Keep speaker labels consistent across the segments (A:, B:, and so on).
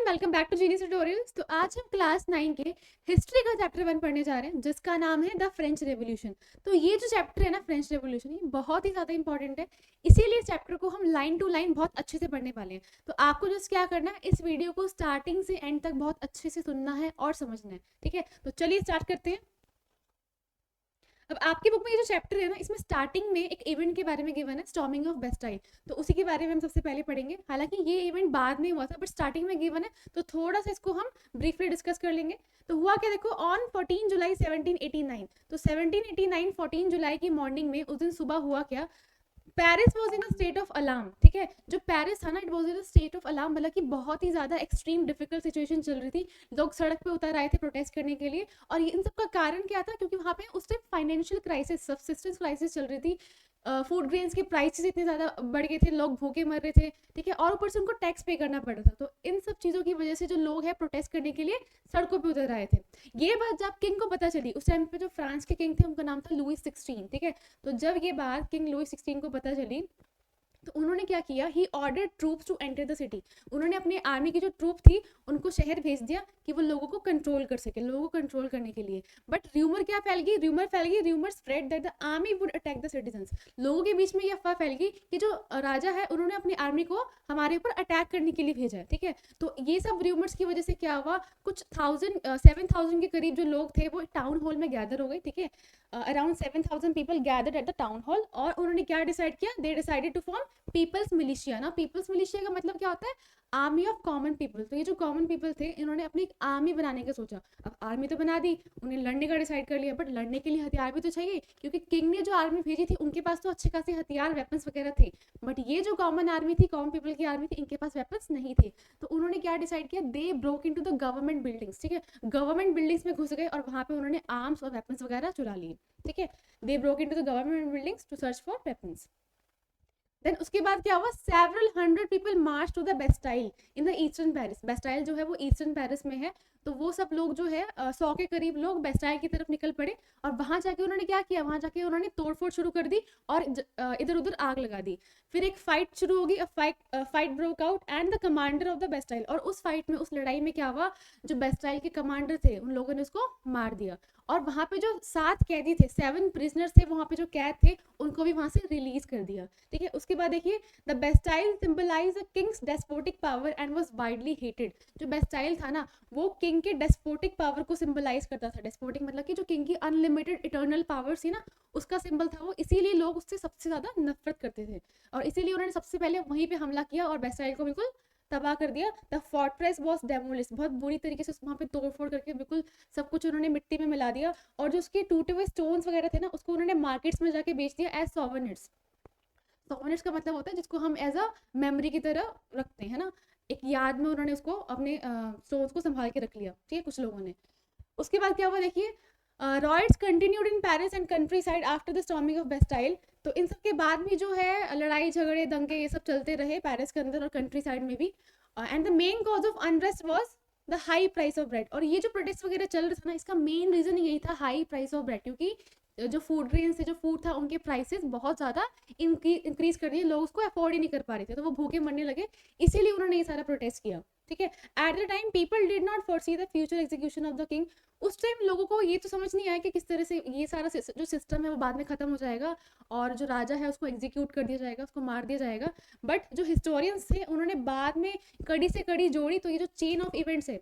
A: Welcome back to genius tutorials. तो आज हम क्लास 9 के हिस्ट्री का चैप्टर 1 पढ़ने जा रहे हैं जिसका नाम है द फ्रेंच रेवोल्यूशन। तो ये जो चैप्टर है ना फ्रेंच रेवोल्यूशन, ये बहुत ही ज़्यादा इंपॉर्टेंट है, इसीलिए चैप्टर को हम लाइन टू लाइन बहुत अच्छे से पढ़ने वाले हैं। तो आपको जस्ट क्या करना है, इस वीडियो को स्टार्टिंग से एंड तक बहुत अच्छे से सुनना है और समझना है, ठीक है। तो चलिए स्टार्ट करते हैं। अब आपकी बुक में ये जो चैप्टर है ना, इसमें स्टार्टिंग में एक इवेंट के बारे में गिवन है, स्टॉर्मिंग ऑफ बेस्टाइल। तो उसी के बारे में हम सबसे पहले पढ़ेंगे। हालांकि ये इवेंट बाद में हुआ था, बट स्टार्टिंग में गिवन है, तो थोड़ा सा इसको हम ब्रीफली डिस्कस कर लेंगे। तो हुआ क्या, देखो, ऑन 14 जुलाई 1789। तो 1789 14 जुलाई की मॉर्निंग में, उस दिन सुबह हुआ क्या, Paris was in state of alarm. ठीक है, जो पेरिस था ना, it was in state of alarm, मतलब कि बहुत ही ज्यादा एक्सट्रीम डिफिकल्ट सिचुएशन चल रही थी। लोग सड़क पे उतर आए थे प्रोटेस्ट करने के लिए। और इन सब का कारण क्या था, क्योंकि वहां पे उस time financial crisis, subsistence crisis चल रही थी। फूड ग्रेन्स के प्राइसेस इतने ज्यादा बढ़ गए थे, लोग भूखे मर रहे थे, ठीक है, और ऊपर से उनको टैक्स पे करना पड़ रहा था। तो इन सब चीजों की वजह से जो लोग हैं प्रोटेस्ट करने के लिए सड़कों पे उतर आए थे। ये बात जब किंग को पता चली, उस टाइम पे जो फ्रांस के किंग थे उनका नाम था लुई 16, ठीक है। तो जब ये बात किंग लुई 16 को पता चली, तो उन्होंने क्या किया, he ordered troops to enter the city. उन्होंने अपनी आर्मी की जो ट्रूप थी उनको शहर भेज दिया कि वो लोगों को कंट्रोल कर सके, लोगों को कंट्रोल करने के लिए। बट र्यूमर क्या फैल गई, rumour spread that the army would attack the citizens. लोगों के बीच में ये अफवाह फैल गई कि जो राजा है उन्होंने अपनी आर्मी को हमारे ऊपर अटैक करने के लिए भेजा है, ठीक है। तो ये सब र्यूमर्स की वजह से क्या हुआ, कुछ 7,000 के करीब जो लोग थे वो टाउन हॉल में गैदर हो गए, ठीक है। Around 7,000 people gathered at the town hall, और उन्होंने क्या डिसाइड किया, they decided to form people's militia. ना, पीपल्स मिलिशिया का मतलब क्या होता है, आर्मी ऑफ कॉमन पीपल। तो ये जो कॉमन पीपल थे, इन्होंने अपनी एक आर्मी बनाने का सोचा। अब आर्मी तो बना दी, उन्हें लड़ने का डिसाइड कर लिया, बट लड़ने के लिए हथियार भी तो चाहिए, क्योंकि किंग ने जो आर्मी भेजी थी उनके पास तो अच्छे खासे हथियार, वेपन्स वगैरह थे। बट ये जो कॉमन आर्मी थी, कॉमन पीपल की आर्मी थी, इनके पास वेपन्स नहीं थे। तो उन्होंने क्या डिसाइड किया, दे broke into the government buildings, ठीक है। गवर्नमेंट बिल्डिंग्स में घुस गए और वहां पे उन्होंने आर्म्स और वेपन्स वगैरह चुरा लिए, ठीक है। They broke into the government buildings to search for weapons. Then उसके बाद क्या हुआ, several hundred people march to the Bastille in the eastern Paris. Bastille जो है वो ईस्टर्न पेरिस में है। तो वो सब लोग जो है 100 के करीब लोग बेस्टाइल की तरफ निकल पड़े। और वहां जाके उन्होंने क्या किया, वहां जाके उन्होंने तोड़फोड़ शुरू कर दी और इधर उधर आग लगा दी। फिर एक फाइट शुरू होगी, fight broke out and the commander of the Bastille. और उस फाइट में, उस लड़ाई में क्या हुआ, जो बेस्टाइल के कमांडर थे उन लोगों ने उसको मार दिया। और वहां पे जो 7 कैदी थे, 7 प्रिजनर्स थे वहां पे जो कैद थे, उनको भी वहां से रिलीज कर दिया, ठीक है। उसके बाद देखिए, the Bastille symbolize the king's despotic power and was widely hated. जो बेस्टाइल था ना, वो किंग के डेस्पोटिक पावर को सिंबलाइज करता था। डेस्पोटिक मतलब कि जो किंग की अनलिमिटेड इटर्नल पावर थी ना, उसका सिंबल था वो, इसीलिए लोग उससे सबसे ज्यादा नफरत करते थे। और इसीलिए उन्होंने सबसे पहले वहीं पे हमला किया और बेस्टाइल को बिल्कुल तबाह कर दिया। द फोर्ट्रेस वॉज डेमोलिश, बहुत बुरी तरीके से वहां पे तोड़फोड़ करके बिल्कुल सब कुछ उन्होंने मिट्टी में मिला दिया। और जो उसके टूटे हुए स्टोन्स वगैरह थे ना, उसको उन्होंने मार्केट्स में जाके बेच दिया एज सोवेनिर्स। सोवेनिर्स का मतलब होता है जिसको हम एज अ मेमोरी की तरह रखते हैं ना, एक याद में उन्होंने उसको अपने स्टोन्स को संभाल के रख लिया, ठीक है, कुछ लोगों ने। उसके बाद क्या हुआ, देखिए, riots continued in Paris and country side after the storming of Bastille. तो इन सब के बाद भी जो है लड़ाई झगड़े दंगे ये सब चलते रहे पेरिस के अंदर और कंट्री साइड में भी। And the main cause of unrest was the high price of bread. और ये जो प्रोटेस्ट वगैरह चल रहा था ना, इसका मेन रीजन यही था, हाई प्राइस ऑफ ब्रेड, क्योंकि जो फूड ग्रेन से जो फूड था उनके प्राइसेस बहुत ज्यादा इंक्रीज कर दिए, लोग उसको अफोर्ड ही नहीं कर पा रहे थे, तो वो भूखे मरने लगे। इसीलिए उन्होंने ये सारा प्रोटेस्ट किया, ठीक है। At the time people did not foresee the future execution of the king. उस टाइम लोगों को ये तो समझ नहीं आया कि किस तरह से ये सारा जो सिस्टम है वो बाद में खत्म हो जाएगा और जो राजा है उसको एग्जीक्यूट कर दिया जाएगा, उसको मार दिया जाएगा। बट जो हिस्टोरियंस थे उन्होंने बाद में कड़ी से कड़ी जोड़ी। तो ये जो चेन ऑफ इवेंट्स है,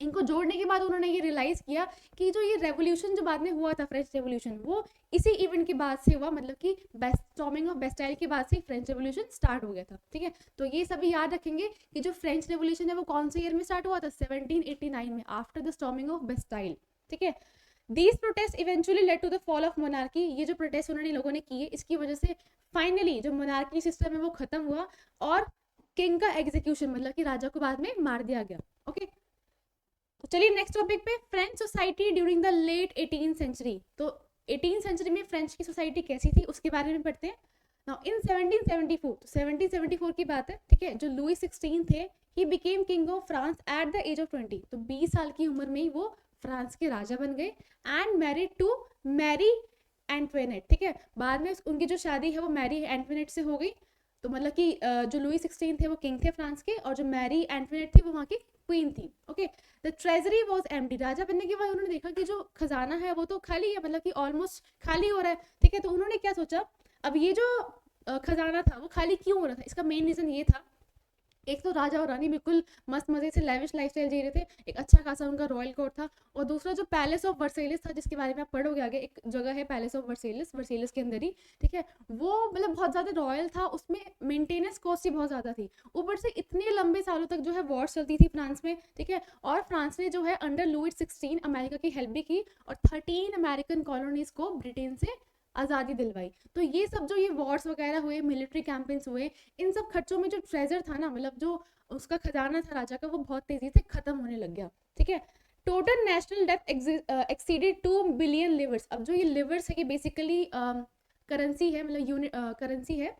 A: इनको जोड़ने के बाद उन्होंने ये रियलाइज किया कि जो ये रेवोल्यूशन जो बाद में हुआ था, फ्रेंच रेवोल्यूशन, वो इसी इवेंट के बाद से हुआ, मतलब कि स्टॉर्मिंग ऑफ बेस्टाइल के बाद से फ्रेंच रेवोल्यूशन स्टार्ट हो गया था, ठीक है। तो ये सभी याद रखेंगे कि जो फ्रेंच रेवोल्यूशन है वो कौन से ईयर में स्टार्ट हुआ था, 1789 में, after the storming of Bastille, ठीक है। These protest eventually led to the fall of monarchy. ये जो प्रोटेस्ट उन्होंने लोगों ने किए, इसकी वजह से फाइनली जो मोनार्की सिस्टम है वो खत्म हुआ और किंग का एग्जीक्यूशन, मतलब कि राजा को बाद में मार दिया गया, ओके। तो चलिए नेक्स्ट टॉपिक पे, French society during the late 18th century. तो 18th सेंचुरी में फ्रेंच की सोसाइटी कैसी थी उसके बारे में पढ़ते हैं। नाउ इन 1774, तो 1774 की बात है, ठीक है, जो लुई 16 थे, he became king of France at the age of 20। तो 20 साल की उम्र में ही वो फ्रांस के राजा बन गए एंड मैरिड टू मैरी एंटवेनेट, ठीक है। बाद में उनकी जो शादी है वो मैरी एंटवेनेट से हो गई। तो मतलब कि जो लुई 16 थे वो किंग थे फ्रांस के, और जो मैरी एंटवेनेट थे वो वहाँ की क्वीन थी। Okay, the treasury was empty, राजा बनने के बाद उन्होंने देखा कि जो खजाना है वो तो खाली है, मतलब कि ऑलमोस्ट खाली हो रहा है, ठीक है। तो उन्होंने क्या सोचा, अब ये जो खजाना था वो खाली क्यों हो रहा था, इसका मेन रीजन ये था, एक तो राजा और रानी बिल्कुल मस्त मजे से लेविश लाइफस्टाइल जी रहे थे, एक अच्छा खासा उनका रॉयल कोर्ट था, और दूसरा जो पैलेस ऑफ वर्सेलिस था, जिसके बारे में आप पढ़ोगे आगे, एक जगह है पैलेस ऑफ वर्सेलिस, वर्सेलिस के अंदर ही, ठीक है, वो मतलब बहुत ज्यादा रॉयल था, उसमें मेंटेनेंस कॉस्ट ही बहुत ज्यादा थी, ऊपर से इतने लंबे सालों तक जो है वॉर चलती थी फ्रांस में, ठीक है, और फ्रांस ने जो है अंडर लुइस 16 अमेरिका की हेल्प भी की, और 13 अमेरिकन कॉलोनीज को ब्रिटेन से आज़ादी दिलवाई। तो ये सब जो ये वॉर्स वगैरह हुए, मिलिट्री कैंपेन्स हुए, इन सब खर्चों में जो ट्रेजर था ना, मतलब जो उसका खजाना था राजा का, वो बहुत तेजी से खत्म होने लग गया, ठीक है। Total national depth exceeded 2 billion levers. अब जो ये लिवर्स है, ये बेसिकली करेंसी है, मतलब यूनिट करेंसी है,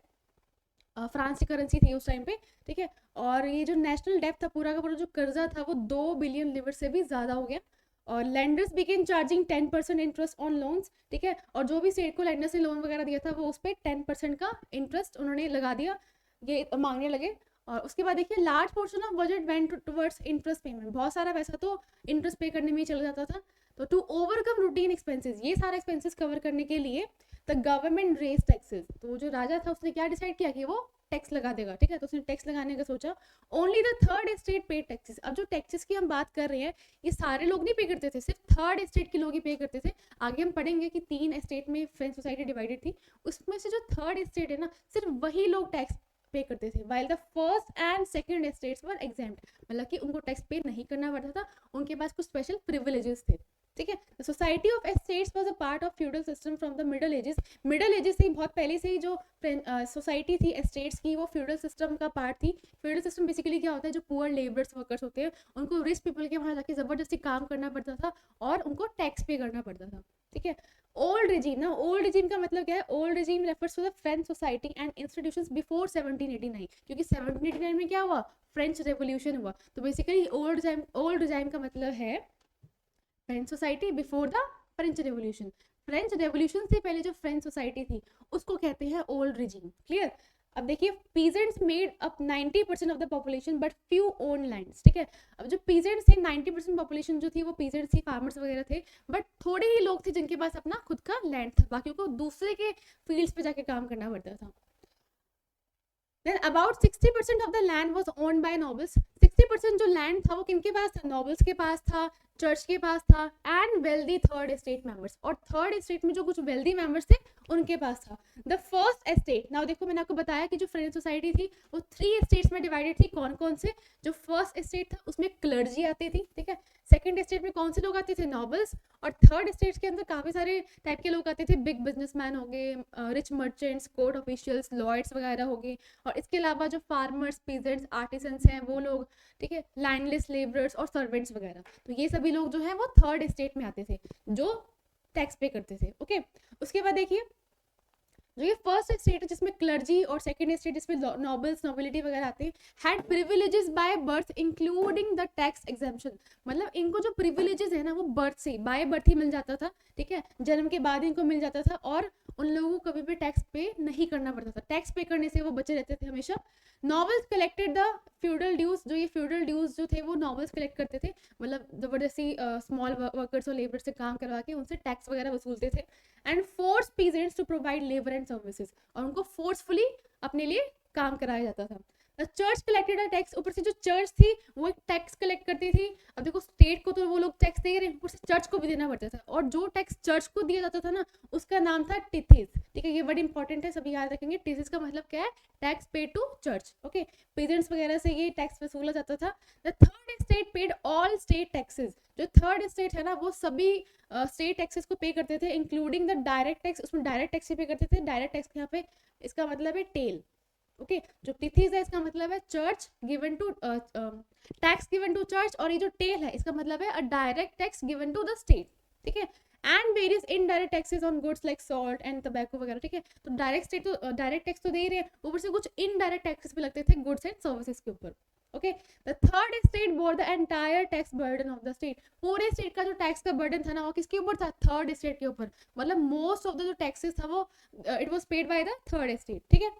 A: फ्रांस की करेंसी थी उस टाइम पे, ठीक है। और ये जो नेशनल डेप्थ था, पूरा का पूरा जो कर्जा था, वो 2 बिलियन लिवर से भी ज्यादा हो गया, और lenders began charging 10% interest on loans, ठीक है, और जो भी स्टेट को लैंडर्स ने लोन वगैरह दिया था, वो उस पर 10% का इंटरेस्ट उन्होंने लगा दिया, ये मांगने लगे। और उसके बाद देखिए, large portion of budget went towards interest payment, बहुत सारा पैसा तो इंटरेस्ट पे करने में ही चला जाता था। तो टू ओवरकम रूटीन एक्सपेंसेस, ये सारे एक्सपेंसेस कवर करने के लिए द गवर्नमेंट रेज टैक्सेस, तो जो राजा था उसने क्या डिसाइड किया कि वो टैक्स लगा देगा, ठीक है, तो उसने टैक्स लगाने का सोचा। Only the third estate paid taxes. अब जो टैक्सेस की हम बात कर रहे हैं, ये सारे लोग नहीं पे करते थे, सिर्फ थर्ड एस्टेट के लोग ही पे करते थे। आगे हम पढ़ेंगे कि 3 एस्टेट में फ्रेंच सोसाइटी डिवाइडेड थी, उसमें से जो थर्ड एस्टेट है ना, सिर्फ वही लोग टैक्स पे करते थे, while the first and second estates were exempt, मतलब कि उनको टैक्स पे नहीं करना पड़ता था, उनके पास कुछ स्पेशल प्रिविलेजेस थे, ठीक है। The society of estates was a part of feudal system from the middle edges. Middle edges से बहुत पहले से ही जो सोसाइटी थी एस्टेट्स की, वो फ्यूडल सिस्टम का पार्ट थी। फ्यूडल सिस्टम बेसिकली क्या होता है, जो पुअर लेबर्स वर्कर्स होते हैं, उनको रिच पीपल के वहाँ जाके जबरदस्ती काम करना पड़ता था, और उनको टैक्स पे करना पड़ता था, ठीक है। ओल्ड रिजीम ना, ओल्ड रिजीम का मतलब क्या है, old regime refers to the French society and institutions before 1789, क्योंकि 1789 में क्या हुआ, फ्रेंच रेवोल्यूशन हुआ। तो बेसिकली ओल्ड रिजाइम का मतलब है French society before the French revolution. French revolution से पहले जो फ्रेंच सोसाइटी थी उसको कहते हैं ओल्ड रिजीम, क्लियर। अब देखिए, peasants made up 90% of the population but few own lands, ठीक है। अब जो पीजेंट्स थे, 90% पॉपुलेशन जो थी वो पीजेंट्स थी, फार्मर्स वगैरह थे, बट थोड़े ही लोग थे जिनके पास अपना खुद का लैंड था, बाकियों को दूसरे के फील्ड्स पे जाके काम करना पड़ता था। Then about 60% of the land was owned by nobles. 60% जो लैंड था वो किनके पास था, नॉबल्स के पास था, चर्च के पास था, and wealthy third estate members, और थर्ड एस्टेट में जो कुछ वेल्दी मेंबर्स थे उनके पास था। द फर्स्ट एस्टेट, नाउ देखो मैंने आपको बताया कि जो फ्रेंच सोसाइटी थी वो 3 एस्टेट्स में डिवाइडेड थी, कौन कौन से। जो फर्स्ट एस्टेट था उसमें क्लर्जी आती थी, ठीक है। सेकंड एस्टेट में कौन से लोग आते थे, नॉबल्स, और थर्ड एस्टेट के अंदर काफी सारे टाइप के लोग आते थे, बिग बिजनेसमैन हो गए, rich merchants, court officials, lawyers वगैरह हो गए, और इसके अलावा जो फार्मर्स, पीजेंट्स, आर्टिसंस हैं वो लोग, ठीक है, लैंडलेस लेबरर्स और सर्वेंट्स वगैरह। तो ये सभी लोग जो है वो थर्ड एस्टेट में आते थे, जो टैक्स पे करते थे, ओके। उसके बाद देखिए, जो ये फर्स्ट एस्टेट है जिसमें क्लर्जी, और सेकंड एस्टेट जिसमें नॉबल्स, नोबिलिटी वगैरह आते हैं, had privileges by birth including the tax exemption, मतलब इनको जो प्रिविलेजेस है ना वो बर्थ से, बाय बर्थ ही मिल जाता था, ठीक है, जन्म के बाद इनको मिल जाता था, और उन लोगों को कभी भी टैक्स पे नहीं करना पड़ता था, टैक्स पे करने से वो बचे रहते थे हमेशा। Nobles collected the feudal dues, जो ये फ्यूडल ड्यूज जो थे वो नॉवल्स कलेक्ट करते थे, मतलब जबरदस्ती स्मॉल वर्कर्स और लेबर से काम करवा के उनसे टैक्स वगैरह वसूलते थे, and force peasants to provide labour and services, और उनको फोर्सफुली अपने लिए काम कराया जाता था। चर्च कलेक्टेड अ टैक्स, ऊपर से जो चर्च थी वो एक टैक्स कलेक्ट करती थी। अब देखो, स्टेट को तो वो लोग टैक्स दे रहे हैं, ऊपर से चर्च को भी देना पड़ता था, और जो टैक्स चर्च को दिया जाता था ना उसका नाम था टिथिस, ठीक है, ये वर्ड इंपॉर्टेंट है, सभी याद रखेंगे। टिथिस का मतलब क्या है, tax paid to church, okay. Peasants वगैरह से ये टैक्स वसूला जाता था। The third state paid all state taxes, जो थर्ड स्टेट है ना वो सभी स्टेट टैक्सेस को पे करते थे, इंक्लूडिंग द डायरेक्ट टैक्स, उसमें डायरेक्ट टैक्स पे करते थे। डायरेक्ट टैक्स यहाँ पे इसका मतलब है टेल, ओके। जो टिथिस है इसका मतलब है church given to, tax given to church, और ये जो टेल है इसका मतलब है a direct tax given to the state, ठीक है। And various indirect taxes on goods like salt and tobacco वगैरह, ठीक है। तो डायरेक्ट स्टेट तो डायरेक्ट टैक्स तो दे ही रहे हैं, ऊपर से कुछ इनडायरेक्ट टैक्सेस भी लगते थे गुड्स एंड सर्विसेज के ऊपर, okay. The third state bore the entire tax burden of the state, पूरे स्टेट का जो टैक्स का बर्डन था ना वो किसके ऊपर था, थर्ड स्टेट के ऊपर, मतलब मोस्ट ऑफ द जो टैक्सेस था वो it was paid by the third state, ठीक है।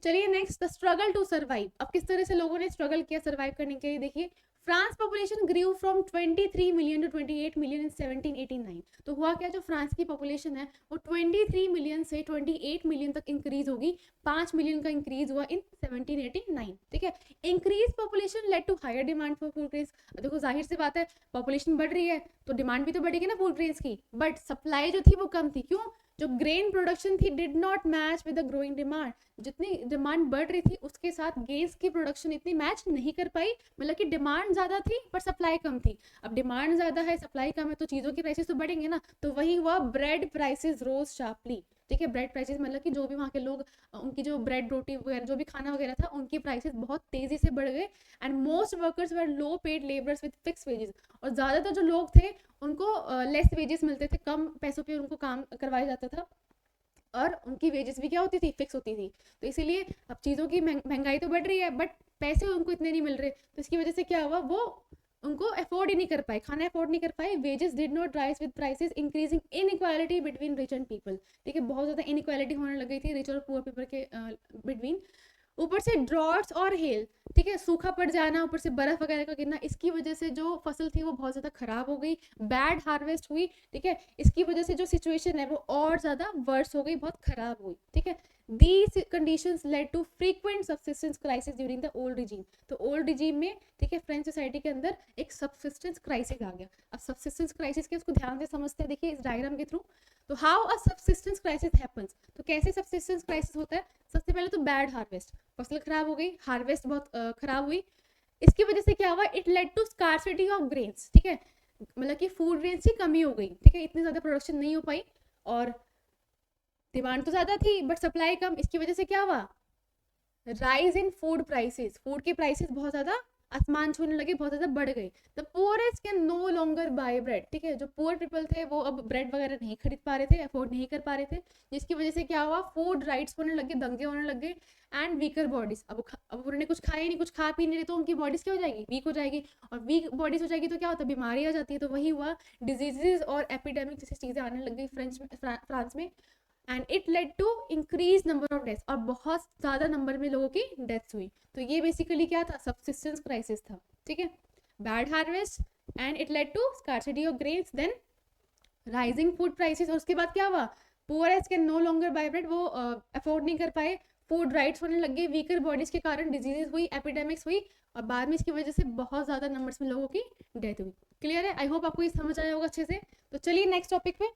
A: चलिए next, the struggle to survive. अब किस तरह से लोगों ने स्ट्रगल किया सर्वाइव करने के लिए, देखिए France population grew from 23 million to 28 million in 1789। तो हुआ क्या, जो फ्रांस की पॉपुलेशन है वो 23 मिलियन से 28 मिलियन तक इंक्रीज होगी, 5 मिलियन का इंक्रीज हुआ इन 1789। ठीक है, increase population led to higher demand for food grains. देखो जाहिर सी बात है, पॉपुलेशन बढ़ रही है तो डिमांड भी तो बढ़ेगी ना फूड ग्रेन्स की, बट सप्लाई जो थी वो कम थी। क्यों, जो ग्रेन प्रोडक्शन थी did not match with the growing demand. जितनी डिमांड बढ़ रही थी उसके साथ गेन्स की प्रोडक्शन इतनी मैच नहीं कर पाई, मतलब कि डिमांड ज्यादा थी पर सप्लाई कम थी। अब डिमांड ज्यादा है सप्लाई कम है तो चीजों के प्राइसेस तो बढ़ेंगे ना, तो वही हुआ ब्रेड प्राइसेस रोज शार्पली। ठीक है, ब्रेड प्राइसेस मतलब कि जो भी वहाँ के लोग, उनकी जो ब्रेड रोटी वगैरह जो भी खाना वगैरह था उनकी प्राइसेस बहुत तेजी से बढ़ गए। And most workers were low paid labours with fix wages. और ज्यादातर जो लोग थे उनको लेस वेजेस मिलते थे, कम पैसों पे उनको काम करवाया जाता था और उनकी वेजेस भी क्या होती थी, फिक्स होती थी। तो इसीलिए अब चीज़ों की महंगाई तो बढ़ रही है बट पैसे उनको इतने नहीं मिल रहे, तो इसकी वजह से क्या हुआ, वो उनको अफोर्ड ही नहीं कर पाए, खाना अफोर्ड नहीं कर पाए। Wages did not rise with prices, increasing inequality between rich and people. ठीक है, बहुत ज़्यादा इनइक्वालिटी होने लग गई थी रिच और पुअर पीपल के बिटवीन। ऊपर से ड्रॉट्स और हेल, ठीक है, सूखा पड़ जाना, ऊपर से बर्फ वगैरह का गिरना, इसकी वजह से जो फसल थी वो बहुत ज़्यादा खराब हो गई, बैड हार्वेस्ट हुई। ठीक है, इसकी वजह से जो सिचुएशन है वो और ज़्यादा वर्स हो गई, बहुत खराब हुई। ठीक है, these conditions led to frequent subsistence crisis during the old regime। तो ओल्ड regime में, ठीक है, फ्रेंच सोसाइटी के अंदर एक सबसिस्टेंस क्राइसिस आ गया। अब सबसिस्टेंस क्राइसिस के उसको ध्यान से समझते हैं, देखिए इस डायग्राम के थ्रू। तो how a subsistence crisis happens, तो कैसे सबसिस्टेंस क्राइसिस होता है। सबसे पहले तो बैड हार्वेस्ट, फसल खराब हो गई, हार्वेस्ट बहुत खराब हुई। इसकी वजह से क्या हुआ, it led to scarcity of grains. ठीक है, मतलब कि फूड ग्रेन्स की कमी हो गई। ठीक है, इतनी ज़्यादा प्रोडक्शन नहीं हो पाई और डिमांड तो ज़्यादा थी बट सप्लाई कम। इसकी वजह से क्या हुआ, rise in food prices, food के प्राइसेस बहुत ज़्यादा आसमान छूने लगे, बहुत ज़्यादा बढ़ गए। The poorest can no longer buy bread. ठीक है, जो पुअर पीपल थे वो अब ब्रेड वगैरह नहीं खरीद पा रहे थे, अफोर्ड नहीं कर पा रहे थे, जिसकी वजह से क्या हुआ, फूड राइट्स होने लगे, दंगे होने लगे। एंड वीकर बॉडीज, अब उन्होंने कुछ खाया ही नहीं, कुछ खा पी नहीं रहे तो उनकी बॉडीज क्या हो जाएगी, वीक हो जाएगी। और वीक बॉडीज हो जाएगी तो क्या होता है, बीमारी आ जाती है। तो वही हुआ, डिजीजेज और एपिडेमिक जैसी चीज़ें आने लग गई फ्रांस में। And it led to increase number of deaths, और बहुत ज़्यादा नंबर में लोगों की डेथ्स हुई। तो ये बेसिकली क्या था, सबसिस्टेंस क्राइसिस था। ठीक है, bad harvest and it led to scarcity of grains, then rising food prices. और उसके बाद क्या हुआ, poorest can no longer buy bread, वो अफोर्ड नहीं कर पाए, फूड राइट्स होने लग गए, वीकर बॉडीज के कारण डिजीजेस हुई, एपिडेमिक्स हुई, और बाद में इसकी वजह से बहुत ज़्यादा नंबर्स में लोगों की डेथ हुई। क्लियर है, आई होप आपको ये समझ आया होगा अच्छे से। तो चलिए नेक्स्ट टॉपिक पे।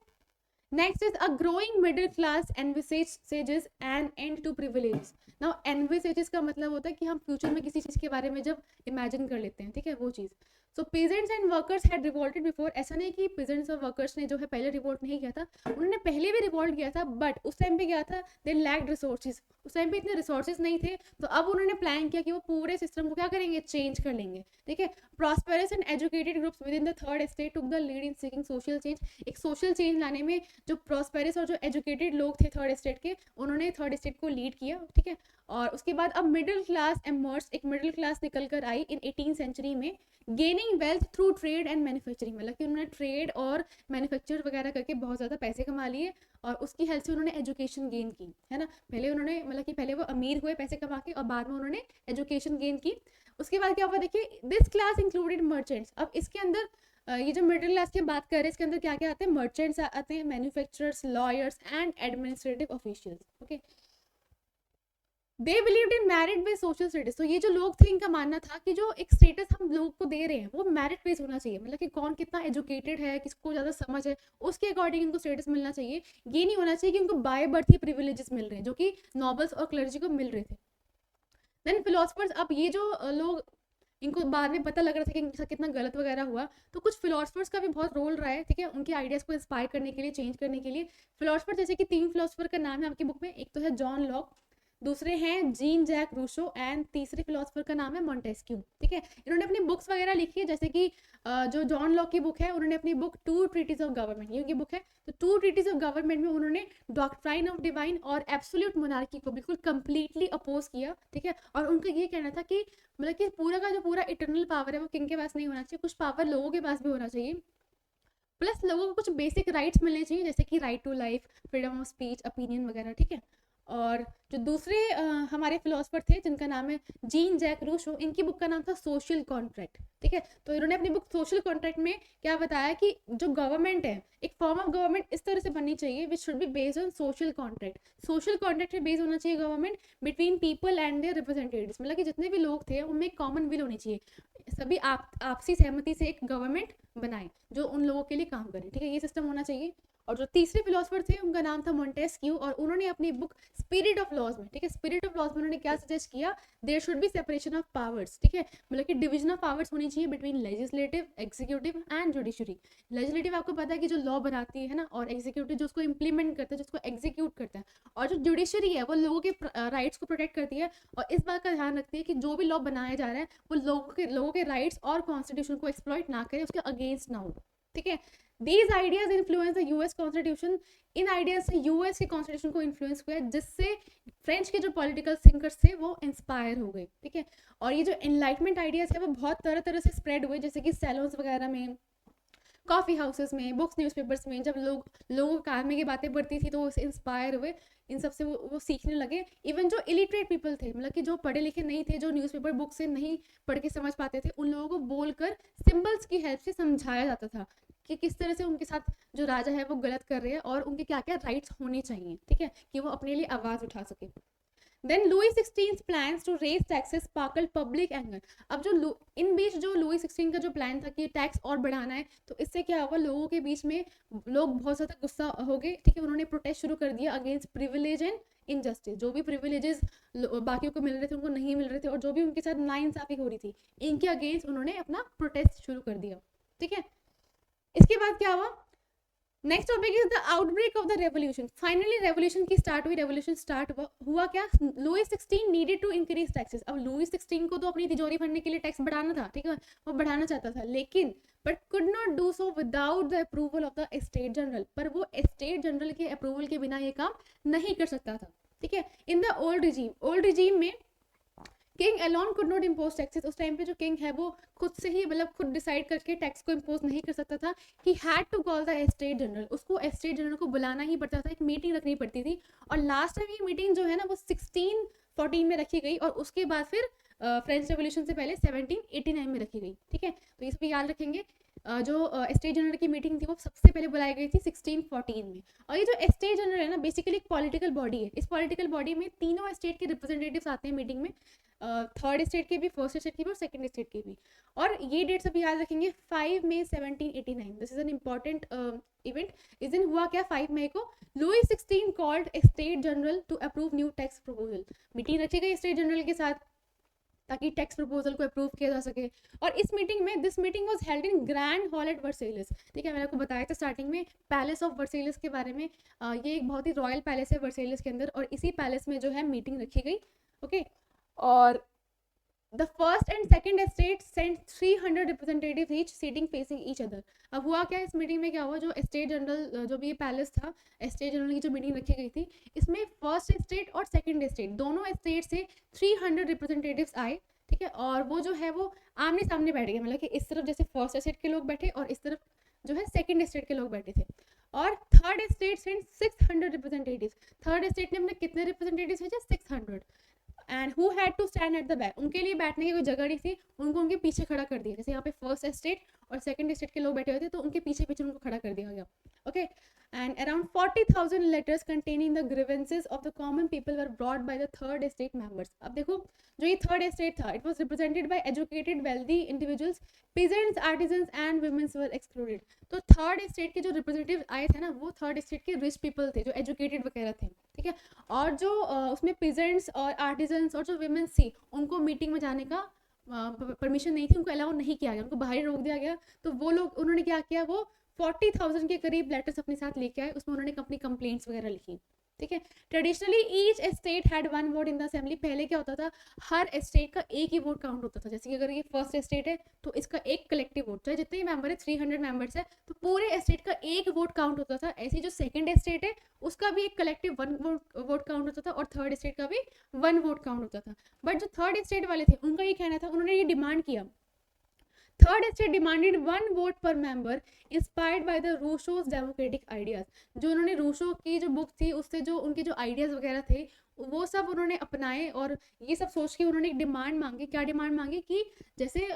A: Next is a growing middle class envisages an end to privileges. Now envisages का मतलब होता है कि हम फ्यूचर में किसी चीज़ के बारे में जब इमेजिन कर लेते हैं, ठीक है, वो चीज़। सो peasants and workers had revolted before, ऐसा नहीं कि peasants और वर्कर्स ने जो है पहले रिवोल्ट नहीं किया था, उन्होंने पहले भी रिवोल्ट किया था, बट उस टाइम पे क्या था, दे लैक्ड रिसोर्सेज, उस टाइम पे इतने रिसोर्सेज नहीं थे। तो अब उन्होंने प्लान किया कि वो पूरे सिस्टम को क्या करेंगे, चेंज कर लेंगे। ठीक है, prosperous and educated groups with in the third estate took the lead in seeking social change. एक सोशल चेंज लाने में जो प्रॉस्पेरस और जो एजुकेटेड लोग थे थर्ड स्टेट के, उन्होंने थर्ड स्टेट को लीड किया। ठीक है, और उसके बाद अब मिडिल क्लास एमर्ज, एक मिडिल क्लास निकल कर आई इन 18th सेंचुरी में, gaining wealth through trade and manufacturing, मतलब कि उन्होंने ट्रेड और मैन्युफैक्चर वगैरह करके बहुत ज़्यादा पैसे कमा लिए, और उसकी हेल्प से उन्होंने एजुकेशन गेन की, है ना। पहले उन्होंने मतलब कि पहले वो अमीर हुए पैसे कमा के, और बाद में उन्होंने एजुकेशन गेन की। उसके बाद क्या हुआ, देखिए दिस क्लास इंक्लूडेड मर्चेंट्स। अब इसके अंदर ये जो मिडिल क्लास की बात कर रहे हैं, इसके अंदर क्या क्या आते हैं, मर्चेंट्स आते हैं, manufacturers, lawyers and administrative officials. Okay, they believed in merit based social status. तो ये जो लोग थे इनका मानना था कि जो एक स्टेटस हम लोग को दे रहे हैं वो मैरिट बेस्ड होना चाहिए, मतलब कि कौन कितना एजुकेटेड है, किसको ज़्यादा समझ है, उसके अकॉर्डिंग इनको स्टेटस मिलना चाहिए। ये नहीं होना चाहिए कि उनको बाय बर्थ ही प्रिविलेजेस मिल रहे हैं, जो कि नॉबल्स और क्लर्जी को मिल रहे थे। देन फिलोसफर्स, अब ये जो लोग, इनको बाद में पता लग रहा था कि इनके साथ कितना गलत वगैरह हुआ, तो कुछ फिलोसफर्स का भी बहुत रोल रहा है। ठीक है, उनके आइडियाज़ को इंस्पायर करने के लिए, चेंज करने के लिए। फिलोसफर जैसे कि 3 फिलोसफर का नाम है आपकी बुक में, एक तो है जॉन लॉक, दूसरे हैं जीन जैक रूसो, एंड तीसरे फिलोसफर का नाम है मॉन्टेस्क्यू। ठीक है, इन्होंने अपनी बुक्स वगैरह लिखी है, जैसे कि जो जॉन लॉक की बुक है, उन्होंने अपनी book two treatises of government, ये उनकी बुक है। तो टू ट्रीटीज ऑफ गवर्नमेंट में उन्होंने डॉक्ट्राइन ऑफ डिवाइन और एब्सोल्यूट मोनार्की को बिल्कुल कंप्लीटली अपोज किया। ठीक है, और उनका ये कहना था कि मतलब कि पूरा का जो पूरा इटर्नल पावर है वो किंग के पास नहीं होना चाहिए, कुछ पावर लोगों के पास भी होना चाहिए, प्लस लोगों को कुछ बेसिक राइट्स मिलने चाहिए, जैसे कि right to life, freedom of speech, opinion वगैरह। ठीक है, और जो दूसरे हमारे नाम है जीन जैक रूसो, इनकी बुक का नाम था सोशल कॉन्ट्रैक्ट, ठीक है। तो इन्होंने अपनी बुक सोशल कॉन्ट्रैक्ट में क्या बताया कि जो गवर्नमेंट है, एक फॉर्म ऑफ गवर्नमेंट इस तरह से बननी चाहिए which should be based on social contract. Social contract पे बेस्ड होना चाहिए government between people and their representatives, मतलब कि जितने भी लोग थे उनमें एक कॉमन विल होनी चाहिए, सभी आपसी सहमति से एक गवर्नमेंट बनाए जो उन लोगों के लिए काम करे, ठीक है, ये सिस्टम होना चाहिए। और जो तीसरे फिलोसफर थे उनका नाम था मोंटेस्क्यू, और उन्होंने अपनी बुक स्पिरिट ऑफ लॉज में, ठीक है, स्पिरिट ऑफ लॉज में उन्होंने क्या सजेस्ट किया, there should be separation of powers, ठीक है, मतलब कि डिवीजन ऑफ पावर्स होनी चाहिए between legislative, executive and judiciary. Legislative आपको पता है कि जो लॉ बनाती है ना, और एग्जीक्यूटिव जो उसको इंप्लीमेंट करता है, जिसको एग्जीक्यूट करता है, और जो जुडिशरी है वो लोगों के राइट्स को प्रोटेक्ट करती है और इस बात का ध्यान रखती है कि जो भी लॉ बनाया जा रहा है वो लोगों के राइट्स और कॉन्स्टिट्यूशन को एक्सप्लॉइट ना करे, उसके अगेंस्ट ना हो, ठीक है। These ideas influence the US Constitution. In ideas से यूएस के कॉन्स्टिट्यूशन को इन्फ्लुएंस हुआ, जिससे फ्रेंच के जो पॉलिटिकल थिंकर्स थे वो इंस्पायर हो गए, ठीक है। और ये जो एनलाइटमेंट आइडियाज है वो बहुत तरह तरह से स्प्रेड हुए, जैसे कि सैलून्स वगैरह में, कॉफ़ी हाउसेस में, बुक्स न्यूज़पेपर्स में, जब लोगों काम में की बातें पढ़ती थी तो वो इंस्पायर हुए, इन सबसे वो सीखने लगे। इवन जो इलिटरेट पीपल थे, मतलब कि जो पढ़े लिखे नहीं थे, जो न्यूज़पेपर बुक से नहीं पढ़ के समझ पाते थे, उन लोगों को बोलकर सिंबल्स की हेल्प से समझाया जाता था कि किस तरह से उनके साथ जो राजा है वो गलत कर रहे हैं और उनके क्या क्या राइट्स होने चाहिए, ठीक है, कि वो अपने लिए आवाज़ उठा सके। Then Louis XVI plans to raise taxes sparkled public anger. अब जो इन बीच जो लुई 16 का जो प्लान था कि टैक्स और बढ़ाना है, तो इससे क्या हुआ, लोगों के बीच में लोग बहुत ज़्यादा गुस्सा हो गए, ठीक है, उन्होंने प्रोटेस्ट शुरू कर दिया अगेंस्ट प्रिविलेज एंड इनजस्टिस। जो भी प्रिविलेजेस बाकियों को मिल रहे थे उनको नहीं मिल रहे थे, और जो भी उनके साथ नाइंसाफी हो रही थी, इनके अगेंस्ट उन्होंने अपना प्रोटेस्ट शुरू कर दिया, ठीक है। इसके बाद क्या हुआ, next topic is the outbreak of the revolution. Finally revolution की स्टार्ट हुई, रेवोल्यूशन स्टार्ट हुआ क्या, Louis 16 needed to increase taxes. अब लुई 16 को तो अपनी तिजोरी भरने के लिए टैक्स बढ़ाना था, ठीक है, वो बढ़ाना चाहता था, लेकिन but could not do so without the approval of the state general. पर वो स्टेट जनरल के अप्रूवल के बिना ये काम नहीं कर सकता था, ठीक है। इन द ओल्ड रिजीम में king alone could not impose taxes. उस टाइम पे जो किंग है वो खुद से ही, मतलब खुद डिसाइड करके टैक्स को इम्पोज नहीं कर सकता था। He had to call the state general, उसको स्टेट जनरल को बुलाना ही पड़ता था, एक मीटिंग रखनी पड़ती थी। और लास्ट टाइम ये मीटिंग जो है ना वो 1614 में रखी गई, और उसके बाद फिर फ्रेंच रेवोल्यूशन से पहले 1789 में रखी गई, ठीक है। तो इस पर याद रखेंगे, जो स्टेट जनरल की मीटिंग थी वो सबसे पहले बुलाई गई थी 1614 में। और ये जो स्टेट जनरल है ना बेसिकली एक पॉलिटिकल बॉडी है। इस पॉलिटिकल बॉडी में तीनों स्टेट के रिप्रेजेंटेटिव्स आते हैं मीटिंग में, थर्ड स्टेट के भी, फर्स्ट स्टेट के भी और सेकंड स्टेट के भी। और ये डेट सब याद रखेंगे, 5 मई 1789, this is an important event. इस दिन हुआ क्या, 5 मई को Louis 16 called state general to approve new tax proposal. Meeting रखी गई स्टेट जनरल के साथ ताकि टैक्स प्रपोजल को अप्रूव किया जा सके। और इस मीटिंग में, this meeting was held in grand hall at Versailles, ठीक है। मैंने आपको बताया था स्टार्टिंग में पैलेस ऑफ वर्सेलिस के बारे में। ये एक बहुत ही रॉयल पैलेस है वर्सेलिस के अंदर, और इसी पैलेस में जो है मीटिंग रखी गई, ओके। और The first and second estate sent 300 representatives each sitting facing each other. अब हुआ क्या, इस मीटिंग में क्या हुआ, जो स्टेट जनरल, जो भी ये पैलेस था, स्टेट जनरल की जो मीटिंग रखी गई थी, इसमें फर्स्ट स्टेट और सेकंड स्टेट दोनों स्टेट से 300 रिप्रेजेंटेटिव्स आए, ठीक है। और वो जो है वो आमने सामने बैठ गए, मतलब कि इस तरफ जैसे फर्स्ट स्टेट के लोग बैठे और इस तरफ जो है सेकंड स्टेट के लोग बैठे थे। और third state sent 600 representatives. Third state ने अपने कितने रिप्रेजेंटेटिव्स भेजे, 600। And who had to stand at the back, उनके लिए बैठने की कोई जगह नहीं थी, उनको उनके पीछे खड़ा कर दिया। जैसे यहाँ पे फर्स्ट स्टेट और सेकंड स्टेट के लोग बैठे हुए थे, तो उनके पीछे पीछे उनको खड़ा कर दिया गया, okay. And around 40,000 letters containing the grievances of the common people were brought by the third state members. अब देखो, जो ये थर्ड स्टेट था, it was represented by educated wealthy individuals, peasants, artisans and women were excluded। तो third state के जो representative आए थे ना, वो थर्ड स्टेट के रिच पीपल थे, जो एजुकेटेड वगैरह थे, ठीक है। और जो उसमें peasants और artisans और जो women थी, उनको मीटिंग में जाने का परमिशन नहीं थी, उनको अलाउ नहीं किया गया, उनको बाहर रोक दिया गया। तो वो लोग, उन्होंने क्या किया, वो 40,000 के करीब लेटर्स अपने साथ लेके आए, उसमें उन्होंने अपनी कंप्लेंट्स वगैरह लिखी, ठीक है। Traditionally each state had one vote in the assembly. पहले क्या होता था, हर स्टेट का एक ही वोट काउंट होता था। जैसे कि अगर ये फर्स्ट स्टेट है तो इसका एक कलेक्टिव वोट, चाहे जितने मेंबर है 300 मेंबर्स है, तो पूरे स्टेट का एक वोट काउंट होता था। ऐसे जो सेकंड स्टेट है उसका भी एक कलेक्टिव वन वोट काउंट होता था, और थर्ड स्टेट का भी 1 वोट काउंट होता था। बट जो थर्ड स्टेट वाले थे उनका ये कहना था, उन्होंने ये डिमांड किया, थर्ड स्टेट डिमांडेड 1 वोट पर member inspired by the Rousseau's democratic ideas. जो उन्होंने रूसो की जो बुक थी उससे जो उनके जो आइडियाज वगैरह थे वो सब उन्होंने अपनाए और ये सब सोच के उन्होंने एक डिमांड मांगी। क्या डिमांड मांगी कि जैसे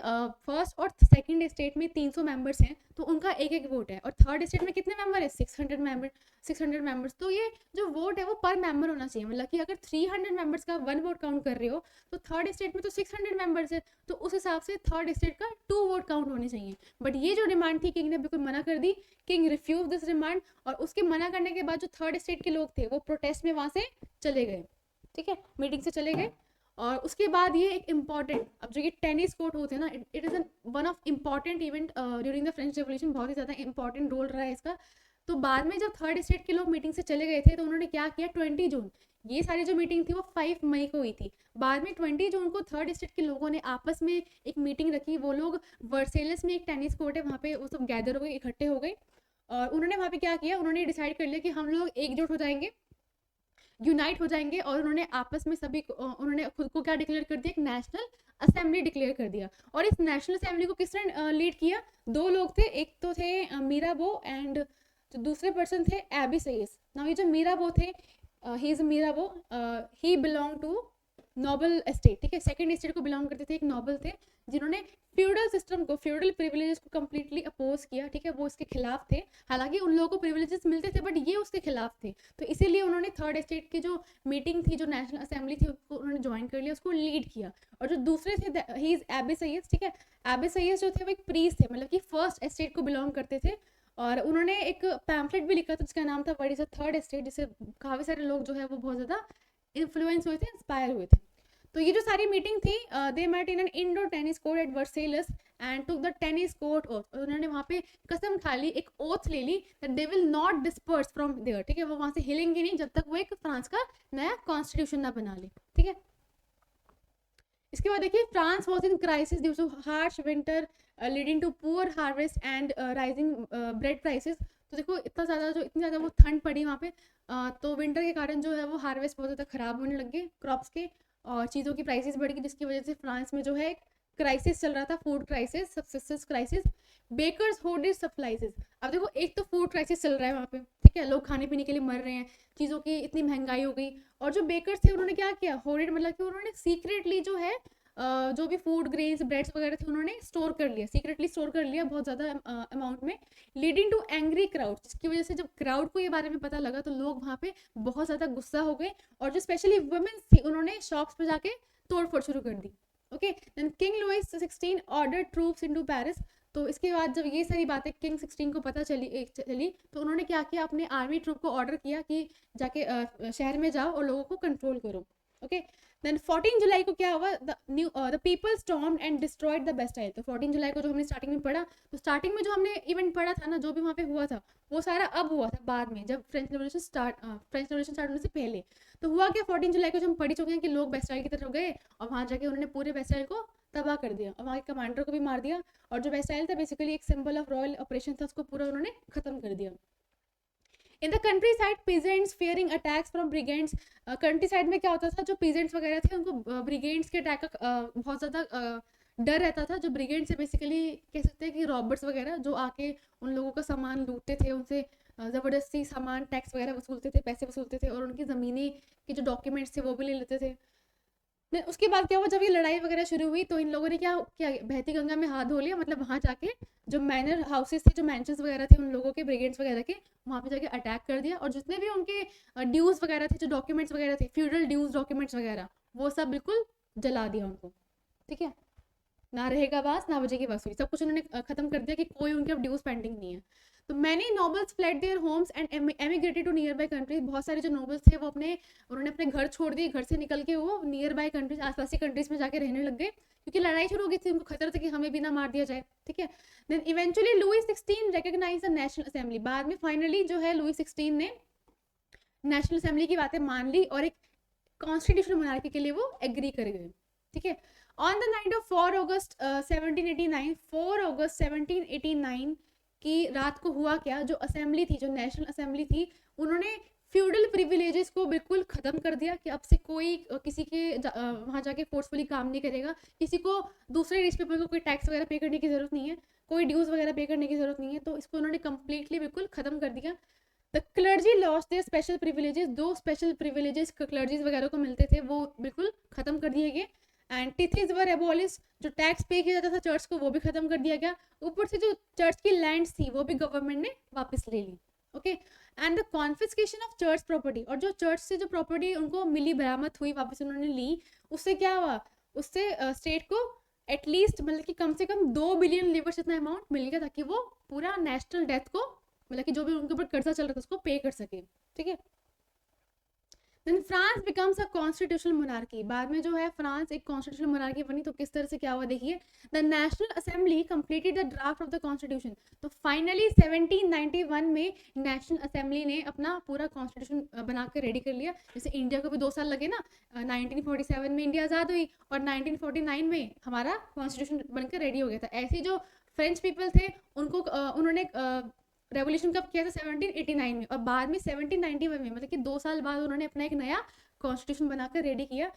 A: फर्स्ट और सेकंड स्टेट में 300 मेंबर्स हैं तो उनका एक एक वोट है, और थर्ड स्टेट में कितने मेंबर है, 600 मेंबर्स। तो ये जो वोट है वो पर मेंबर होना चाहिए, मतलब कि अगर 300 मेंबर्स का 1 वोट काउंट कर रहे हो तो थर्ड स्टेट में तो 600 मेंबर्स है, तो उस हिसाब से थर्ड स्टेट का 2 वोट काउंट होने चाहिए। बट ये जो डिमांड थी किंग ने बिल्कुल मना कर दी। किंग रिफ्यूज दिस डिमांड, और उसके मना करने के बाद जो थर्ड स्टेट के लोग थे वो प्रोटेस्ट में वहां से चले गए, ठीक है, मीटिंग से चले गए। और उसके बाद ये एक इम्पॉर्टेंट, अब जो ये टेनिस कोर्ट होते हैं ना, it is one of important event during the French revolution, बहुत ही ज़्यादा इंपॉर्टेंट रोल रहा है इसका। तो बाद में जब थर्ड स्टेट के लोग मीटिंग से चले गए थे तो उन्होंने क्या किया, 20 जून, ये सारी जो मीटिंग थी वो 5 मई को हुई थी। बाद में 20 जून को थर्ड स्टेट के लोगों ने आपस में एक मीटिंग रखी। वो लोग वर्सेलस में एक टेनिस कोर्ट है, वहाँ पे वो सब गैदर हो गए, इकट्ठे हो गए, और उन्होंने वहाँ पे क्या किया, उन्होंने डिसाइड कर लिया कि हम लोग एकजुट हो जाएंगे, यूनाइट हो जाएंगे। और उन्होंने आपस में सभी उन्होंने खुद को क्या डिक्लेयर कर दिया, एक नेशनल असेंबली डिक्लेयर कर दिया। और इस नेशनल असेंबली को किसने लीड किया, 2 लोग थे, एक तो थे मीराबो एंड जो दूसरे पर्सन थे एबी सईस। नाउ ये जो मीराबो थे, he is Mirabeau, he belong to noble estate, ठीक है, सेकंड एस्टेट को बिलोंग करते थे, एक नोबल थे जिन्होंने फ्यूडल सिस्टम को, फ्यूडल प्रिविलेजेस को कम्प्लीटली अपोज किया, ठीक है, वो इसके खिलाफ थे। हालांकि उन लोगों को प्रिविलेजेस मिलते थे बट ये उसके खिलाफ थे, तो इसीलिए उन्होंने थर्ड स्टेट की जो मीटिंग थी, जो नेशनल असेंबली थी, उसको उन्होंने ज्वाइन कर लिया, उसको लीड किया। और जो दूसरे थे, ही इज एबी सईस, ठीक है, एबी सईस जो थे वो एक प्रीस्ट थे, मतलब कि फर्स्ट स्टेट को बिलोंग करते थे। और उन्होंने एक पैम्फलेट भी लिखा था जिसका नाम था what is a third state, जिससे काफ़ी सारे लोग जो है वो बहुत ज़्यादा इन्फ्लुएंस हुए थे, इंस्पायर हुए थे। तो ये जो सारी मीटिंग थी, they met in an indoor tennis court at Versailles and took the tennis court oath. उन्होंने वहाँ पे कसम खा ली, एक ओथ ले ली that they will not disperse from there, ठीक है, वो वहाँ से हिलेंगे नहीं जब तक वो एक फ्रांस का नया कॉन्स्टिट्यूशन ना बना ले, ठीक है। इसके बाद देखिए, France was in crisis due to harsh winter leading to poor harvest and rising bread prices. तो देखो इतना ज़्यादा, जो इतनी ज़्यादा वो ठंड पड़ी वहाँ पे, तो विंटर के कारण जो है वो हार्वेस्ट बहुत ज़्यादा ख़राब होने लग गए क्रॉप्स के, और चीज़ों की प्राइसेस बढ़ गई, जिसकी वजह से फ्रांस में जो है क्राइसिस चल रहा था, food crisis, subsistence crisis, bakers hoarded supplies. अब देखो एक तो फूड क्राइसिस चल रहा है वहाँ पे, ठीक है, लोग खाने पीने के लिए मर रहे हैं, चीज़ों की इतनी महंगाई हो गई। और जो बेकर्स थे उन्होंने क्या किया, होर्डेड मतलब कि उन्होंने सीक्रेटली जो है जो भी फूड ग्रेन्स ब्रेड्स वगैरह थे उन्होंने स्टोर कर लिया, सीक्रेटली स्टोर कर लिया बहुत ज़्यादा अमाउंट में, लीडिंग टू एंग्री क्राउड, जिसकी वजह से जब क्राउड को ये बारे में पता लगा तो लोग वहाँ पे बहुत ज़्यादा गुस्सा हो गए, और जो स्पेशली वुमेन्स थी उन्होंने शॉप्स पे जाके तोड़ फोड़ शुरू कर दी। Okay, then king Louis 16 order troops into Paris. तो इसके बाद जब ये सारी बातें किंग 16 को पता चली तो उन्होंने क्या किया, अपने आर्मी ट्रूप को ऑर्डर किया कि जाके शहर में जाओ और लोगों को कंट्रोल करो। ओके, देन 14 जुलाई को क्या हुआ, the people stormed and destroyed the Bastille. तो 14 जुलाई को जो हमने स्टार्टिंग में पढ़ा, तो स्टार्टिंग में जो हमने इवेंट पढ़ा था ना, जो भी वहाँ पे हुआ था वो सारा अब हुआ था बाद में, जब फ्रेंच रेवोल्यूशन स्टार्ट होने से पहले। तो हुआ क्या, 14 जुलाई को जो हम पढ़ चुके हैं कि लोग बेस्टाइल की तरफ गए और वहाँ जाके उन्होंने पूरे बेस्टाइल को तबाह कर दिया और वहाँ के कमांडर को भी मार दिया, और जो बेस्टाइल था बेसिकली एक सिंबल ऑफ रॉयल ऑपरेशन था, उसको पूरा उन्होंने खत्म कर दिया। In the country side peasants fearing attacks from brigades. Country side में क्या होता था, जो पीजेंट्स वगैरह थे उनको ब्रिगेड्स के अटैक का बहुत ज़्यादा डर रहता था। जो ब्रिगेड से बेसिकली कह सकते हैं कि रॉबर्ट्स वगैरह जो आके उन लोगों का सामान लूटते थे, उनसे ज़बरदस्ती सामान टैक्स वगैरह वसूलते थे, पैसे वसूलते थे, और उनकी ज़मीनें के जो डॉक्यूमेंट्स थे वो भी ले लेते थे। देन उसके बाद क्या हुआ, जब ये लड़ाई वगैरह शुरू हुई तो इन लोगों ने क्या क्या बहती गंगा में हाथ धो लिया, मतलब वहाँ जाके जो मैनर हाउसेस थे, जो मैंशंस वगैरह थे उन लोगों के, ब्रिगेड्स वगैरह के, वहाँ पे जाके अटैक कर दिया, और जितने भी उनके ड्यूज वगैरह थे, जो डॉक्यूमेंट्स वगैरह थे, फ्यूडल ड्यूज डॉक्यूमेंट्स वगैरह, वो सब बिल्कुल जला दिया उनको, ठीक है, ना रहेगा बास ना बजेगी वसूली, सब कुछ उन्होंने खत्म कर दिया कि कोई उनके अब ड्यूज पेंडिंग नहीं है। तो many nobles fled their homes and emigrated to nearby countries. बहुत सारे जो नोबल्स थे वो उन्होंने अपने घर छोड़ दिए, घर से निकल के वो नियर बाई कंट्रीज, आसपास की कंट्रीज में जाके रहने लग गए, क्योंकि लड़ाई शुरू हो गई थी, उनको खतरा था कि हमें भी ना मार दिया जाए, ठीक है। Then eventually Louis 16 recognise the national assembly. बाद में फाइनली जो है लुई 16 ने नेशनल असेंबली की बातें मान ली और एक कॉन्स्टिट्यूशनल मोनार्की के लिए वो एग्री कर गए, ठीक है। ऑन द नाइट ऑफ 4 अगस्त 1789, 4 अगस्त 1789 की रात को हुआ क्या, जो असेंबली थी, जो नेशनल असेंबली थी, उन्होंने फ्यूडल प्रिविलेजेस को बिल्कुल खत्म कर दिया कि अब से कोई किसी के वहाँ जाके फोर्सफुली काम नहीं करेगा, किसी को दूसरे रिच पीपल को कोई टैक्स वगैरह पे करने की जरूरत नहीं है, कोई ड्यूज वगैरह पे करने की जरूरत नहीं है, तो इसको उन्होंने कम्प्लीटली बिल्कुल खत्म कर दिया। The clergy lost their special privileges, दो स्पेशल प्रिविलेजेस क्लर्जीज वगैरह को मिलते थे वो बिल्कुल खत्म कर दिए गए। एंड टिथेज वर एबॉलिश, जो टैक्स पे किया जाता था चर्च को वो भी खत्म कर दिया गया। ऊपर से जो चर्च की लैंड्स थी वो भी गवर्नमेंट ने वापस ले ली। Okay, and the confiscation of church property, और जो चर्च से जो प्रॉपर्टी उनको मिली बरामद हुई वापस उन्होंने ली, उससे क्या हुआ, उससे स्टेट को एटलीस्ट मतलब कि कम से कम 2 बिलियन लिवर्स इतना अमाउंट मिल गया ताकि वो पूरा नेशनल डेथ को मतलब कि जो भी उनके ऊपर कर्जा चल रहा था उसको पे कर सके। ठीक है, then France becomes a constitutional monarchy, बाद में जो है फ्रांस एक कॉन्स्टिट्यूशनल मोनार्की बनी। तो किस तरह से क्या हुआ देखिए, the national assembly completed the draft of the constitution, तो फाइनली 1791 में नेशनल असेंबली ने अपना पूरा कॉन्स्टिट्यूशन बना के रेडी कर लिया। जैसे इंडिया को भी 2 साल लगे ना, 1947 में इंडिया आज़ाद हुई और 1949 में हमारा कॉन्स्टिट्यूशन बनकर रेडी हो गया था। ऐसे जो फ्रेंच पीपल थे उनको उन्होंने रेवोल्यूशन कब किया था, 1789 में, और बाद में 1791 में, मतलब कि 2 साल बाद उन्होंने अपना एक नया कॉन्स्टिट्यूशन बनाकर रेडी किया,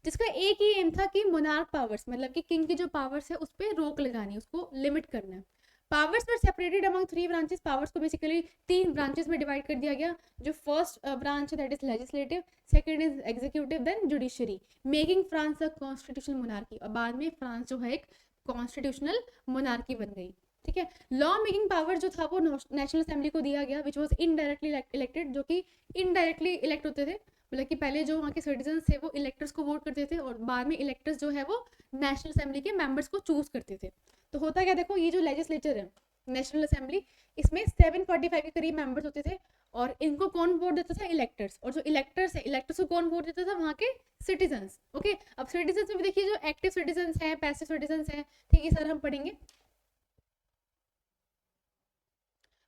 A: जिसका एक ही एम था कि मोनार्क पावर्स, मतलब कि किंग की जो पावर्स है उस पर रोक लगानी, उसको लिमिट करना है। Powers were separated among 3 branches, powers को बेसिकली 3 ब्रांचेस में डिवाइड कर दिया गया। जो फर्स्ट ब्रांच है that is legislative, second is executive, then judiciary, making France a constitutional monarchy, और बाद में फ्रांस जो है एक कॉन्स्टिट्यूशनल मोनार्की बन गई। ठीक है, लॉ मेकिंग पावर जो था वो नेशनल असेंबली को दिया गया, विच वॉज इनडायरेक्टली इलेक्टेड, जो कि इनडायरेक्टली इलेक्ट होते थे, मतलब कि पहले जो वहाँ के सिटीजन थे वो इलेक्टर्स को वोट करते थे और बाद में इलेक्टर्स जो है वो नेशनल असेंबली के मेंबर्स को चूज करते थे। तो होता क्या, देखो ये जो लेजिस्लेचर है नेशनल असेंबली, इसमें 745 के करीब मेंबर्स होते थे और इनको कौन वोट देता था, इलेक्टर्स, और जो इलेक्टर्स है इलेक्टर्स को कौन वोट देता था, वहाँ के सिटीजन्स। ओके, अब सिटीजन्स में देखिए जो एक्टिव सिटीजन्स हैं, पैसिव सिटीजन्स हैं, ठीक है सर हम पढ़ेंगे।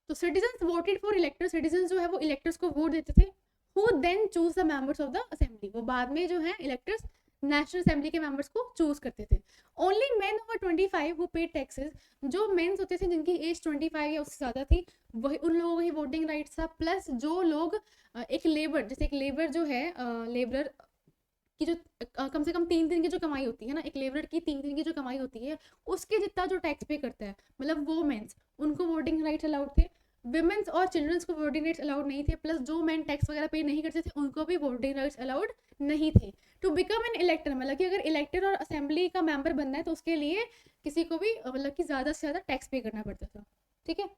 A: तो citizens voted for electors, citizens जो है वो इलेक्टर्स को वोट देते थे, who then choose the members of the assembly, वो बाद में जो है इलेक्टर्स नेशनल असेंबली के मेंबर्स को चूज करते थे। Only men over 25 who paid taxes, जो मेंस होते थे जिनकी एज 25 या उससे ज़्यादा थी वही उन लोगों को ही वोटिंग राइट्स था, प्लस जो लोग एक लेबर, जैसे एक लेबर जो है लेबर की जो कम से कम 3 दिन की जो कमाई होती है ना, एक लेबर की 3 दिन की जो कमाई होती है उसके जितना जो टैक्स पे करता है, मतलब वो मेंस, उनको वोटिंग राइट्स अलाउड थे। विमेंस और चिल्ड्रंस को वोटिंग राइट्स अलाउड नहीं थे, प्लस जो मैन टैक्स वगैरह पे नहीं करते थे उनको भी वोटिंग राइट्स अलाउड नहीं थे। टू बिकम एन इलेक्टर, मतलब कि अगर इलेक्टर और असेंबली का मेंबर बनना है तो उसके लिए किसी को भी मतलब कि ज़्यादा से ज़्यादा टैक्स पे करना पड़ता था। ठीक है,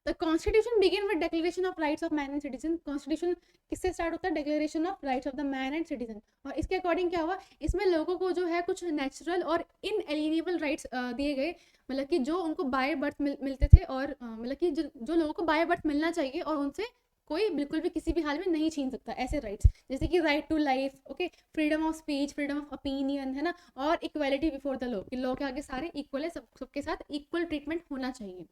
A: the constitution begin with declaration of rights of man and citizen, constitution किससे स्टार्ट होता है, declaration of rights of the man and citizen, और इसके अकॉर्डिंग क्या हुआ, इसमें लोगों को जो है कुछ नेचुरल और इनएलिएनेबल राइट्स दिए गए, मतलब कि जो उनको बाय बर्थ मिलते थे, और मतलब कि जो लोगों को बाय बर्थ मिलना चाहिए और उनसे कोई बिल्कुल भी किसी भी हाल में नहीं छीन सकता, ऐसे राइट्स, जैसे कि right to life, okay, freedom of speech, freedom of opinion, है ना, और इक्वालिटी बिफोर द लॉ, कि लॉ के आगे सारे इक्वल है, सबके साथ इक्वल ट्रीटमेंट होना चाहिए।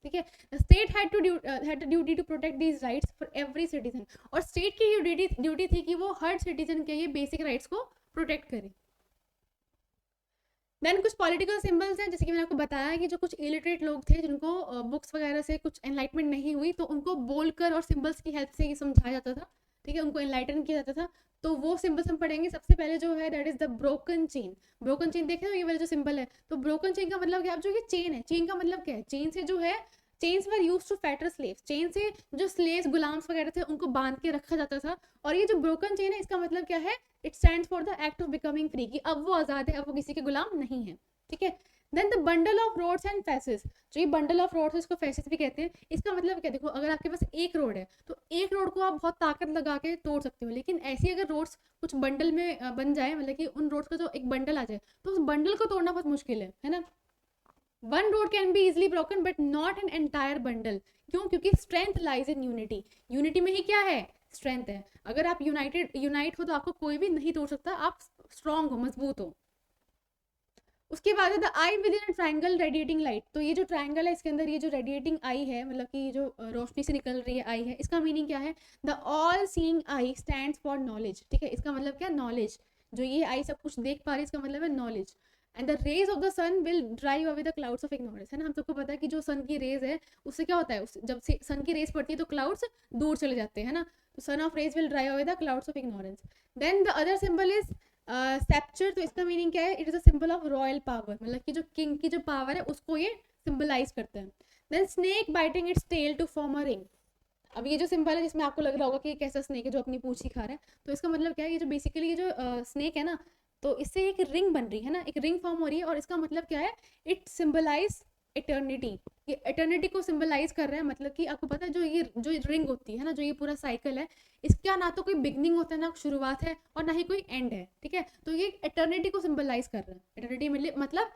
A: ठीक है, state had duty to protect these rights for every citizen, और स्टेट की ये ड्यूटी थी कि वो हर सिटीजन के ये बेसिक राइट्स को प्रोटेक्ट करे। देन कुछ पॉलिटिकल सिंबल्स हैं, जैसे कि मैंने आपको बताया कि जो कुछ इलिटरेट लोग थे जिनको बुक्स वगैरह से कुछ एनलाइटमेंट नहीं हुई, तो उनको बोलकर और सिंबल्स की हेल्प से ये समझाया जाता था। ठीक है, उनको एनलाइटन किया जाता था, तो वो सिंबल्स हम पढ़ेंगे। सबसे पहले जो है that is the broken chain, broken chain देखे हो, ये वाला जो सिंबल है, तो ब्रोकन चेन का मतलब क्या है, जो ये चेन है, चेन का मतलब क्या है, चेन से जो है, chains were used to fetter slaves, chain से जो स्लेव्स गुलाम्स वगैरह थे उनको बांध के रखा जाता था, और ये जो ब्रोकन चेन है इसका मतलब क्या है, it stands for the act of becoming free, कि अब वो आज़ाद है, अब वो किसी के गुलाम नहीं है। ठीक है, then the bundle of rods and fasces, जो ये बंडल ऑफ रोड्स इसको फेसेस भी कहते हैं, इसका मतलब क्या, देखो अगर आपके पास एक रोड है तो एक रोड को आप बहुत ताकत लगा के तोड़ सकते हो, लेकिन ऐसी अगर रोड्स कुछ बंडल में बन जाए, मतलब कि उन रोड्स का जो एक बंडल आ जाए, तो उस बंडल को तोड़ना बहुत मुश्किल है ना। One road can be easily broken but not an entire bundle, क्यों, क्योंकि strength lies in unity, unity में ही क्या है, स्ट्रेंथ है। अगर आप यूनाइट हो तो आपको कोई भी नहीं तोड़ सकता, आप स्ट्रांग हो, मजबूत हो। उसके बाद है the I with in triangle radiating light, तो ये जो ट्राइंगल है इसके अंदर ये जो रेडिएटिंग आई है, मतलब कि जो रोशनी से निकल रही है आई है, इसका मीनिंग क्या है, the all seeing I stands for knowledge. ठीक है, इसका मतलब क्या, नॉलेज, जो ये आई सब कुछ देख पा रही है इसका मतलब है knowledge. And the rays of the sun will drive away the clouds of ignorance, है ना, हम सबको पता है कि जो सन की रेज है उससे क्या होता है, जब से सन की रेज पड़ती है तो क्लाउड्स दूर चले जाते हैं ना, तो sun of rays will drive away the clouds of ignorance. Then the other symbol is sceptre, तो इसका मीनिंग क्या है, it is a symbol of royal power, मतलब कि जो किंग की जो पावर है उसको ये सिंबलाइज करता है। Then snake biting its tail to form a ring, अब ये जो सिंबल है जिसमें आपको लग रहा होगा कि कैसा स्नेक है जो अपनी पूंछ ही खा रहा है, तो इसका मतलब क्या है, ये जो बेसिकली ये जो स्नेक है ना, तो इससे एक रिंग बन रही है ना, एक रिंग फॉर्म हो रही है, और इसका मतलब क्या है, इट सिंबलाइज इटर्निटी। ये इटर्निटी को सिंबलाइज कर रहा है, मतलब कि आपको पता है जो रिंग होती है ना, जो ये पूरा साइकिल है, इसका ना तो कोई बिगनिंग होता है, ना शुरुआत है, और ना ही कोई एंड है, ठीक है। तो ये इटर्निटी को सिंबलाइज कर रहा है। इटर्निटी मतलब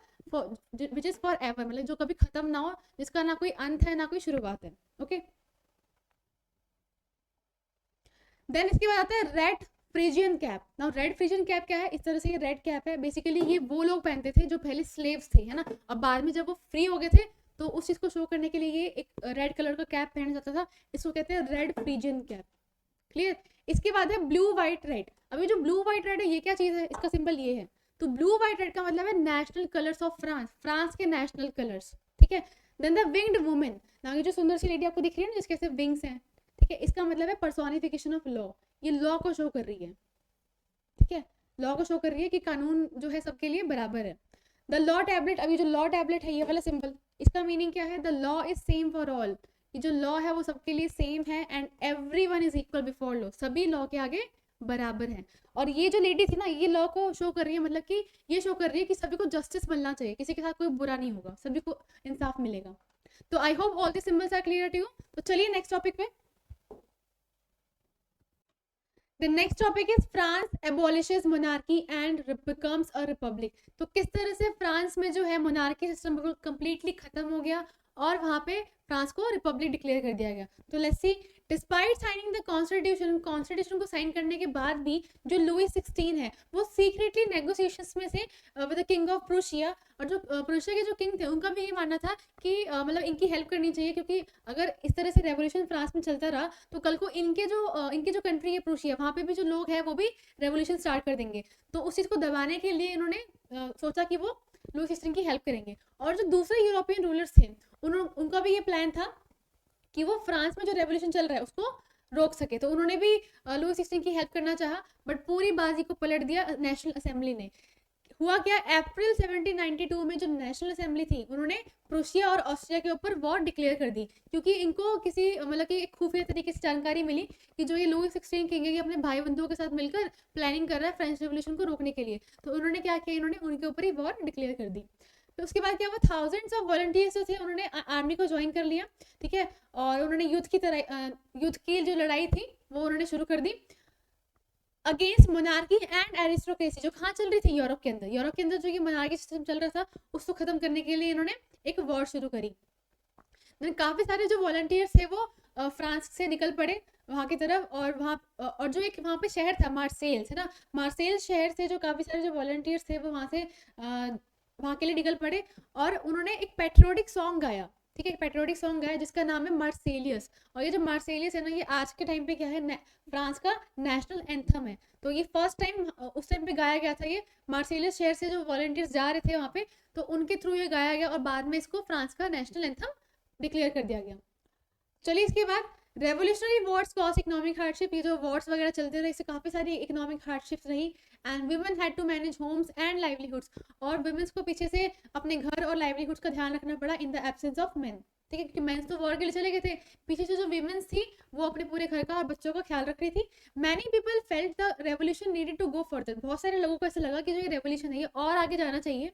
A: विच इज फॉर एवर, मतलब जो कभी खत्म ना हो, जिसका ना कोई अंत है ना कोई शुरुआत है। ओके, देन इसके बाद आता है red Friesian cap. Now red Friesian cap क्या है, इस तरह से ये रेड कैप है, बेसिकली ये वो लोग पहनते थे जो पहले स्लेव्स थे, है ना, अब बाद में जब वो फ्री हो गए थे तो उस चीज को शो करने के लिए ये एक रेड कलर का कैप पहना जाता था, इसको कहते हैं रेड फ्रीजियन कैप। क्लियर। इसके बाद है ब्लू व्हाइट रेड। अभी जो ब्लू व्हाइट रेड है ये क्या चीज है, इसका सिंबल ये है। तो ब्लू व्हाइट रेड का मतलब है national colours of France, France के नेशनल कलर्स, ठीक है। देन द विंग्ड वुमेन, ना ये जो सुंदर सी लेडी आपको दिख रही है ना जिसके ऐसे विंग्स हैं, ठीक है, इसका मतलब है पर्सोनिफिकेशन ऑफ लॉ, ये लॉ को शो कर रही है, ठीक है, लॉ को शो कर रही है कि कानून जो है सबके लिए बराबर है। द लॉ टैबलेट, अभी जो लॉ टैबलेट है ये वाला सिंबल, इसका मीनिंग क्या है, the law is same for all, ये जो लॉ है वो सबके लिए सेम है, and everyone is equal before law, सभी लॉ के आगे बराबर है। और ये जो लेडी थी ना, ये लॉ को शो कर रही है, मतलब कि ये शो कर रही है कि सभी को जस्टिस मिलना चाहिए, किसी के साथ कोई बुरा नहीं होगा, सभी को इंसाफ मिलेगा। तो I hope all the symbols are clear to you. तो चलिए नेक्स्ट टॉपिक पे। The next topic is France abolishes monarchy and becomes a republic। तो किस तरह से फ्रांस में जो है मोनार्की सिस्टम बिल्कुल कंप्लीटली खत्म हो गया और वहां पे फ्रांस को रिपब्लिक डिक्लेयर कर दिया गया। तो let's see, despite signing the constitution को साइन करने के बाद भी जो लुई 16 है वो सीक्रेटली नेगोशिएशंस में से with the king of Prussia, और जो प्रूशिया के जो किंग थे उनका भी ये मानना था कि मतलब इनकी हेल्प करनी चाहिए, क्योंकि अगर इस तरह से रेवोल्यूशन फ्रांस में चलता रहा तो कल को इनके जो कंट्री है प्रूशिया, वहाँ पे भी जो लोग हैं वो भी रेवोल्यूशन स्टार्ट कर देंगे। तो उस चीज़ को दबाने के लिए इन्होंने सोचा कि वो लुई 16 की हेल्प करेंगे। और जो दूसरे यूरोपियन रूलर्स थे उनका भी ये प्लान था कि वो फ्रांस में जो रेवोल्यूशन चल रहा है उसको रोक सके, तो उन्होंने भी लुई 16 की हेल्प करना चाहा, बट पूरी बाजी को पलट दिया नेशनल असेंबली ने। हुआ क्या, अप्रैल 1792 में जो नेशनल असेंबली थी उन्होंने प्रूशिया और ऑस्ट्रिया के ऊपर वॉर डिक्लेयर कर दी, क्योंकि इनको किसी मतलब कि खुफिया तरीके से जानकारी मिली कि जो ये लुई 16 किंग है ये अपने भाई बंधुओं के साथ मिलकर प्लानिंग कर रहा है फ्रेंच रेवोल्यूशन को रोकने के लिए। तो उन्होंने क्या किया, इन्होंने उनके ऊपर ही वॉर डिक्लेयर कर दी। तो उसके बाद क्या हुआ, थाउजेंड्स ऑफ वॉलंटियर्स जो थे उन्होंने आर्मी को ज्वाइन कर लिया, ठीक है, और उन्होंने युद्ध की जो लड़ाई थी वो उन्होंने शुरू कर दी अगेंस्ट मोनार्की एंड एरिस्टोक्रेसी, जो कहाँ चल रही थी, यूरोप के अंदर जो ये मोनार्की सिस्टम चल रहा था उसको खत्म करने के लिए इन्होंने एक वॉर शुरू करी। काफी सारे जो वॉलंटियर्स थे वो फ्रांस से निकल पड़े वहाँ की तरफ, और और जो एक वहाँ पे शहर था मार्सेल्स, है ना, मार्सेल्स शहर से जो काफी सारे जो वॉलंटियर्स थे वो वहाँ से वहाँ के लिए निकल पड़े, और उन्होंने एक पेट्रियोटिक सॉन्ग गाया, ठीक है, एक पेट्रियोटिक सॉन्ग गाया जिसका नाम है मार्सेलियस। और ये जो मार्सेलियस है ना, ये आज के टाइम पे क्या है, फ्रांस का नेशनल एंथम है। तो ये फर्स्ट टाइम उस टाइम पे गाया गया था, ये मार्सेलियस शहर से जो वॉलंटियर्स जा रहे थे वहाँ पे, तो उनके थ्रू ये गाया गया, और बाद में इसको फ्रांस का नेशनल एंथम डिक्लेयर कर दिया गया। चलिए इसके बाद revolutionary wars cause economic hardship, ये जो वॉर्स वगैरह चलते रहे इससे काफी सारी इकोनॉमिक हार्डशिप्स रही, and women had to manage homes and livelihoods, और वुमेन्स को पीछे से अपने घर और लाइवलीहुड्स का ध्यान रखना पड़ा in the absence of main, ठीक है, क्योंकि मेंस तो वॉर के लिए चले गए थे, पीछे से जो वुमेन्स थी वो अपने पूरे घर का और बच्चों का ख्याल रख रही थी। Many people felt the revolution needed to go further, बहुत सारे लोगों को ऐसा लगा कि जो ये रेवोल्यूशन है ये और आगे जाना चाहिए,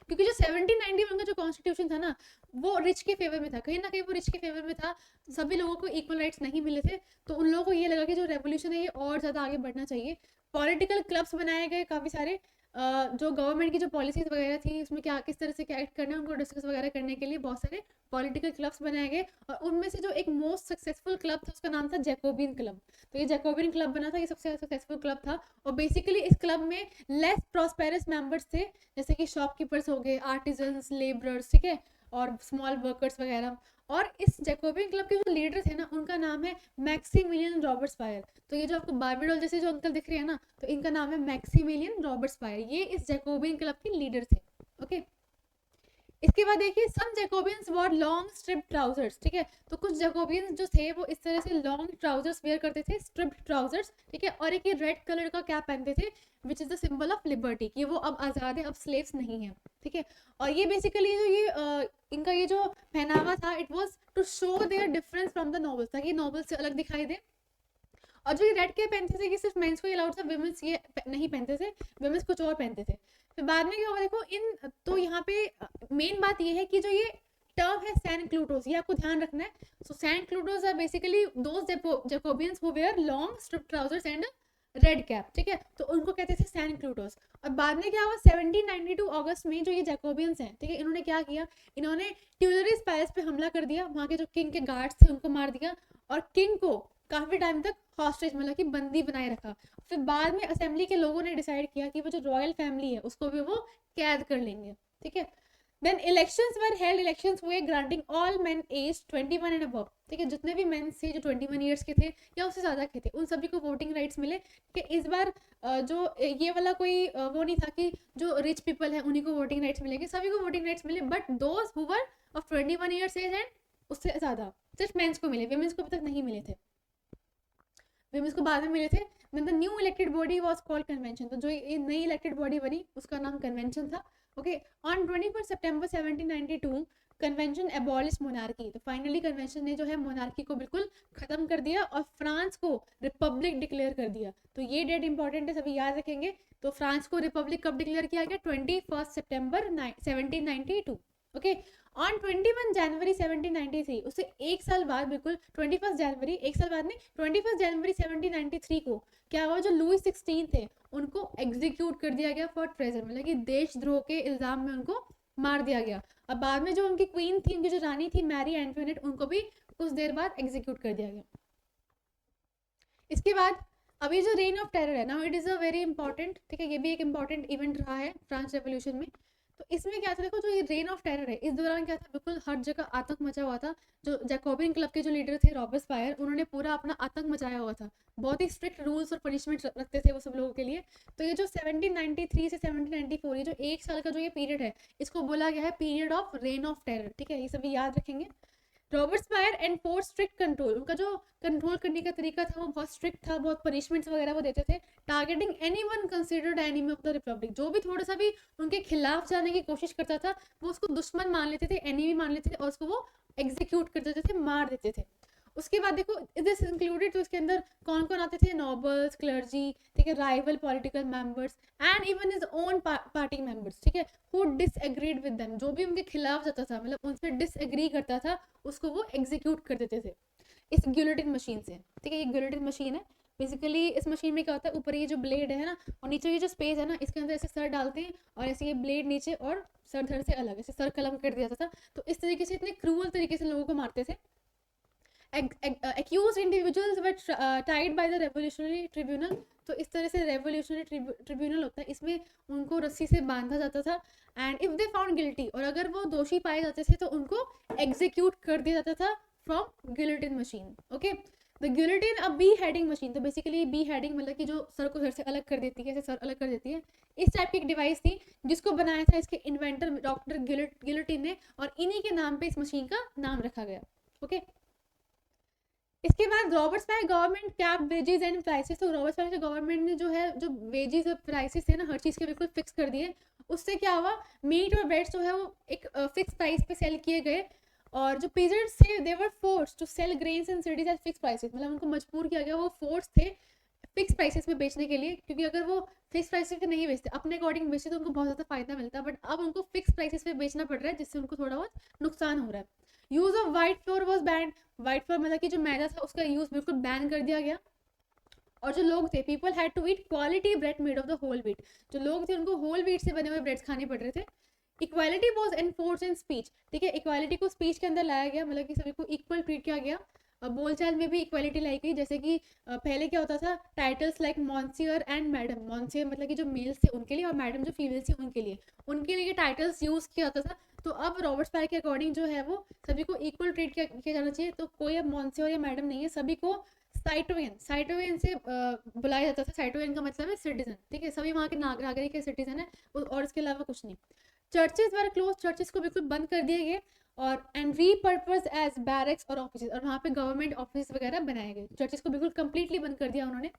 A: क्योंकि जो 1791 का जो कॉन्स्टिट्यूशन था ना वो रिच के फेवर में था, कहीं ना कहीं वो रिच के फेवर में था, सभी लोगों को इक्वल राइट्स नहीं मिले थे, तो उन लोगों को ये लगा कि जो रेवोल्यूशन है ये और ज़्यादा आगे बढ़ना चाहिए। पॉलिटिकल क्लब्स बनाए गए काफ़ी सारे, जो गवर्नमेंट की जो पॉलिसीज वगैरह थी उसमें क्या किस तरह से क्या एक्ट करना है उनको डिस्कस वगैरह करने के लिए बहुत सारे पॉलिटिकल क्लब्स बनाए गए, और उनमें से जो एक मोस्ट सक्सेसफुल क्लब था उसका नाम था जैकोबिन क्लब। तो ये जैकोबिन क्लब बना था, ये सबसे सक्सेसफुल क्लब था, और बेसिकली इस क्लब में लेस प्रॉस्पेरस मेंबर्स थे, जैसे कि शॉपकीपर्स हो गए, आर्टिजन्स, लेबरर्स, ठीक है, और स्मॉल वर्कर्स वगैरह। और इस जैकोबिन क्लब के जो लीडर थे ना उनका नाम है मैक्सिमिलियन रॉबर्ट्सपायर। तो ये जो आपको बार्बी डॉल जैसे जो अंकल दिख रहे हैं ना, तो इनका नाम है मैक्सिमिलियन रॉबर्ट्सपायर, ये इस जैकोबिन क्लब के लीडर थे। ओके, इसके बाद देखिए some Jacobins wore long striped trousers, ठीक है, तो कुछ जैकोबियंस जो थे वो इस तरह से लॉन्ग ट्राउजर्स वेयर करते थे, स्ट्रिप्ड ट्राउजर्स, ठीक है, और एक ये रेड कलर का कैप पहनते थे which is the symbol of liberty, कि वो अब आज़ाद है, अब स्लेव्स नहीं है, ठीक है। और ये बेसिकली जो ये इनका ये जो पहनावा था it was to show their difference from the nobles, ताकि नॉबल्स से अलग दिखाई दे। और जो ये रेड कैप पहनते थे कि सिर्फ मेंस को अलाउड था, विमेंस ये नहीं पहनते थे, विमेंस कुछ और पहनते थे। फिर बाद में क्या हुआ देखो इन, तो यहाँ पे मेन बात ये है कि जो ये टर्म है सैन क्लूटोस, ये आपको ध्यान रखना है। So sans culottes are basically those Jacobins who wear long striped trousers and red cap, ठीक है, तो उनको कहते थे सैन क्लूटोस। और बाद में क्या हुआ 1792 अगस्त में जो ये जैकोबियंस हैं, ठीक है, इन्होंने क्या किया, इन्होंने ट्यूलरीज पैलेस पे हमला कर दिया, वहाँ के जो किंग के गार्ड्स थे उनको मार दिया, और किंग को काफी टाइम तक हॉस्टेज मतलब कि बंदी बनाए रखा। फिर बाद में असेंबली के लोगों ने डिसाइड किया कि वो जो रॉयल फैमिली है उसको भी वो कैद कर लेंगे, ठीक है। Then elections were held, elections हुए granting all men age 21 and above, ठीक है, जितने भी मेन थे जो 21 ईयर्स के थे या उससे ज़्यादा के थे उन सभी को वोटिंग राइट्स मिले, कि इस बार जो ये वाला कोई वो नहीं था कि जो रिच पीपल है उन्हीं को वोटिंग राइट्स मिलेंगे, सभी को वोटिंग राइट्स मिले, but those who were of 21 years age and उससे ज़्यादा सिर्फ मेंस को मिले, विमेंस को अभी तक नहीं मिले थे, विमेंस को बाद में मिले थे। Then the new elected body was called convention, तो जो ये नई इलेक्टेड बॉडी बनी उसका नाम कन्वेंशन था, okay. On 21 September 1792 convention abolish monarchy, तो फाइनली कन्वेंशन ने जो है मोनार्की को बिल्कुल खत्म कर दिया और फ्रांस को रिपब्लिक डिक्लेयर कर दिया। तो ये डेट इंपॉर्टेंट है, सभी याद रखेंगे। तो फ्रांस को रिपब्लिक कब डिक्लेयर किया गया, 21 सितंबर 1792, ओके। ऑन 21 जनवरी 1793, उससे एक साल बाद, बिल्कुल 21 जनवरी, एक साल बाद नहीं, 21 जनवरी 1793 को क्या हुआ, जो लुई 16 थे उनको एग्जीक्यूट कर दिया गया फॉर ट्रेजर, मतलब कि देशद्रोह के इल्जाम में उनको मार दिया गया। अब बाद में जो उनकी क्वीन थी, उनकी जो रानी थी मैरी एंटोनेट, उनको भी कुछ देर बाद एग्जीक्यूट कर दिया गया। इसके बाद अभी जो रेन ऑफ टेरर है ना, it is a very important, ठीक है, ये भी एक इंपॉर्टेंट इवेंट रहा है फ्रांस रेवोल्यूशन में। तो इसमें क्या था देखो, जो ये रेन ऑफ टेरर है इस दौरान क्या था, बिल्कुल हर जगह आतंक मचा हुआ था। जो जैकोबियन क्लब के जो लीडर थे रॉबर्टस्पायर, उन्होंने पूरा अपना आतंक मचाया हुआ था, बहुत ही स्ट्रिक्ट रूल्स और पनिशमेंट रखते थे वो सब लोगों के लिए। तो ये जो 1793 से 1794 ये जो एक साल का जो ये पीरियड है, इसको बोला गया है period of rain of terror, ठीक है, ये सभी याद रखेंगे। रॉबर्टस्पायर एनफोर्स स्ट्रिक्ट कंट्रोल, उनका जो कंट्रोल करने का तरीका था वो बहुत स्ट्रिक्ट था, बहुत पनिशमेंट्स वगैरह वो देते थे। Targeting anyone considered enemy of the Republic, जो भी थोड़ा सा भी उनके खिलाफ जाने की कोशिश करता था वो उसको दुश्मन मान लेते थे, एनिमी मान लेते थे, और उसको वो एग्जीक्यूट कर देते थे, मार देते थे। उसके बाद देखो दिस इंक्लूडेड, तो इसके अंदर कौन कौन आते थे, नॉबल्स, क्लर्जी, ठीक है, rival political members and even his own party members, ठीक है, हु डिसएग्रीड विद देम, जो भी उनके खिलाफ जाता था, मतलब उनसे डिसएग्री करता था, उसको वो एग्जीक्यूट कर देते थे इस गिलोटिन मशीन से, ठीक है। ये गिलोटिन मशीन है बेसिकली। इस मशीन में क्या होता है, ऊपर ये जो ब्लेड है ना और नीचे ये जो स्पेस है ना, इसके अंदर ऐसे सर डालते हैं और ऐसे ये ब्लेड नीचे और सर धड़ से अलग, ऐसे सर कलम कर दिया जाता था। तो इस तरीके से इतने क्रूअल तरीके से लोगों को मारते थे। accused individuals were tied by the revolutionary tribunal, तो इस तरह से रेवोल्यूशनरी ट्रिब्यूनल होता है, इसमें उनको रस्सी से बांधा जाता था। And if they found guilty, और अगर वो दोषी पाए जाते थे तो उनको एग्जीक्यूट कर दिया जाता था from guillotine machine, okay. The guillotine a B heading machine, तो बेसिकली बी हेडिंग मतलब कि जो सर को सर से अलग कर देती है, सर अलग कर देती है, इस टाइप की एक डिवाइस थी जिसको बनाया था इसके इन्वेंटर डॉक्टर गिलोटिन ने, और इन्हीं के नाम पे इस मशीन का नाम रखा गया, ओके। इसके बाद Robespierre government cap wages and prices, तो रॉबर्ट्सपायर के गवर्नमेंट ने जो है जो वेजेस और प्राइसेस थे ना हर चीज़ के बिल्कुल फिक्स कर दिए। उससे क्या हुआ, मीट और ब्रेड्स जो है वो एक फिक्स प्राइस पे सेल किए गए, और जो पीजेंट्स थे they were forced to sell grains in cities at fix prices, मतलब उनको मजबूर किया गया, वो फोर्स थे फिक्स प्राइसेस में बेचने के लिए, क्योंकि अगर वो फिक्स प्राइसेस पे नहीं बेचते, अपने अकॉर्डिंग बेचते तो उनको बहुत ज़्यादा फायदा मिलता, बट अब उनको फिक्स प्राइसेस पे बेचना पड़ रहा है जिससे उनको थोड़ा बहुत नुकसान हो रहा है। Use of white floor was banned, white floor मतलब कि जो मैदा था उसका यूज बिल्कुल बैन कर दिया गया। और जो लोग थे people had to eat quality bread made of the whole wheat, जो लोग थे उनको होल व्हीट से बने हुए ब्रेड्स खाने पड़ रहे थे। Equality was enforce in speech, ठीक है, इक्वालिटी को स्पीच के अंदर लाया गया, मतलब कि सभी को इक्वल ट्रीट किया गया। बोलचाल में भी इक्वालिटी लाई गई, जैसे कि पहले क्या होता था, टाइटल्स लाइक मॉन्सियर एंड मैडम, मॉन्सियर मतलब कि जो मेल्स थे उनके लिए और मैडम जो फीमेल्स थी उनके लिए टाइटल्स यूज किया जाता था। तो अब रॉबर्ट्सपायर के अकॉर्डिंग जो है वो सभी को इक्वल ट्रीट किया जाना चाहिए, तो कोई अब मॉन्सियर या मैडम नहीं है, सभी को साइटोवियन से बुलाया जाता था। साइटोवियन का मतलब है सिटीजन, ठीक है, सभी वहाँ के नागरिक के सिटीजन है और इसके अलावा कुछ नहीं। चर्चेज वर क्लोज, चर्चेज को बिल्कुल बंद कर दिए गए और एंड रीपर्पज एज बैरक्स और ऑफिस, और वहाँ पे गवर्नमेंट ऑफिस वगैरह बनाए गए। चर्चेज को बिल्कुल कंप्लीटली बंद कर दिया उन्होंने।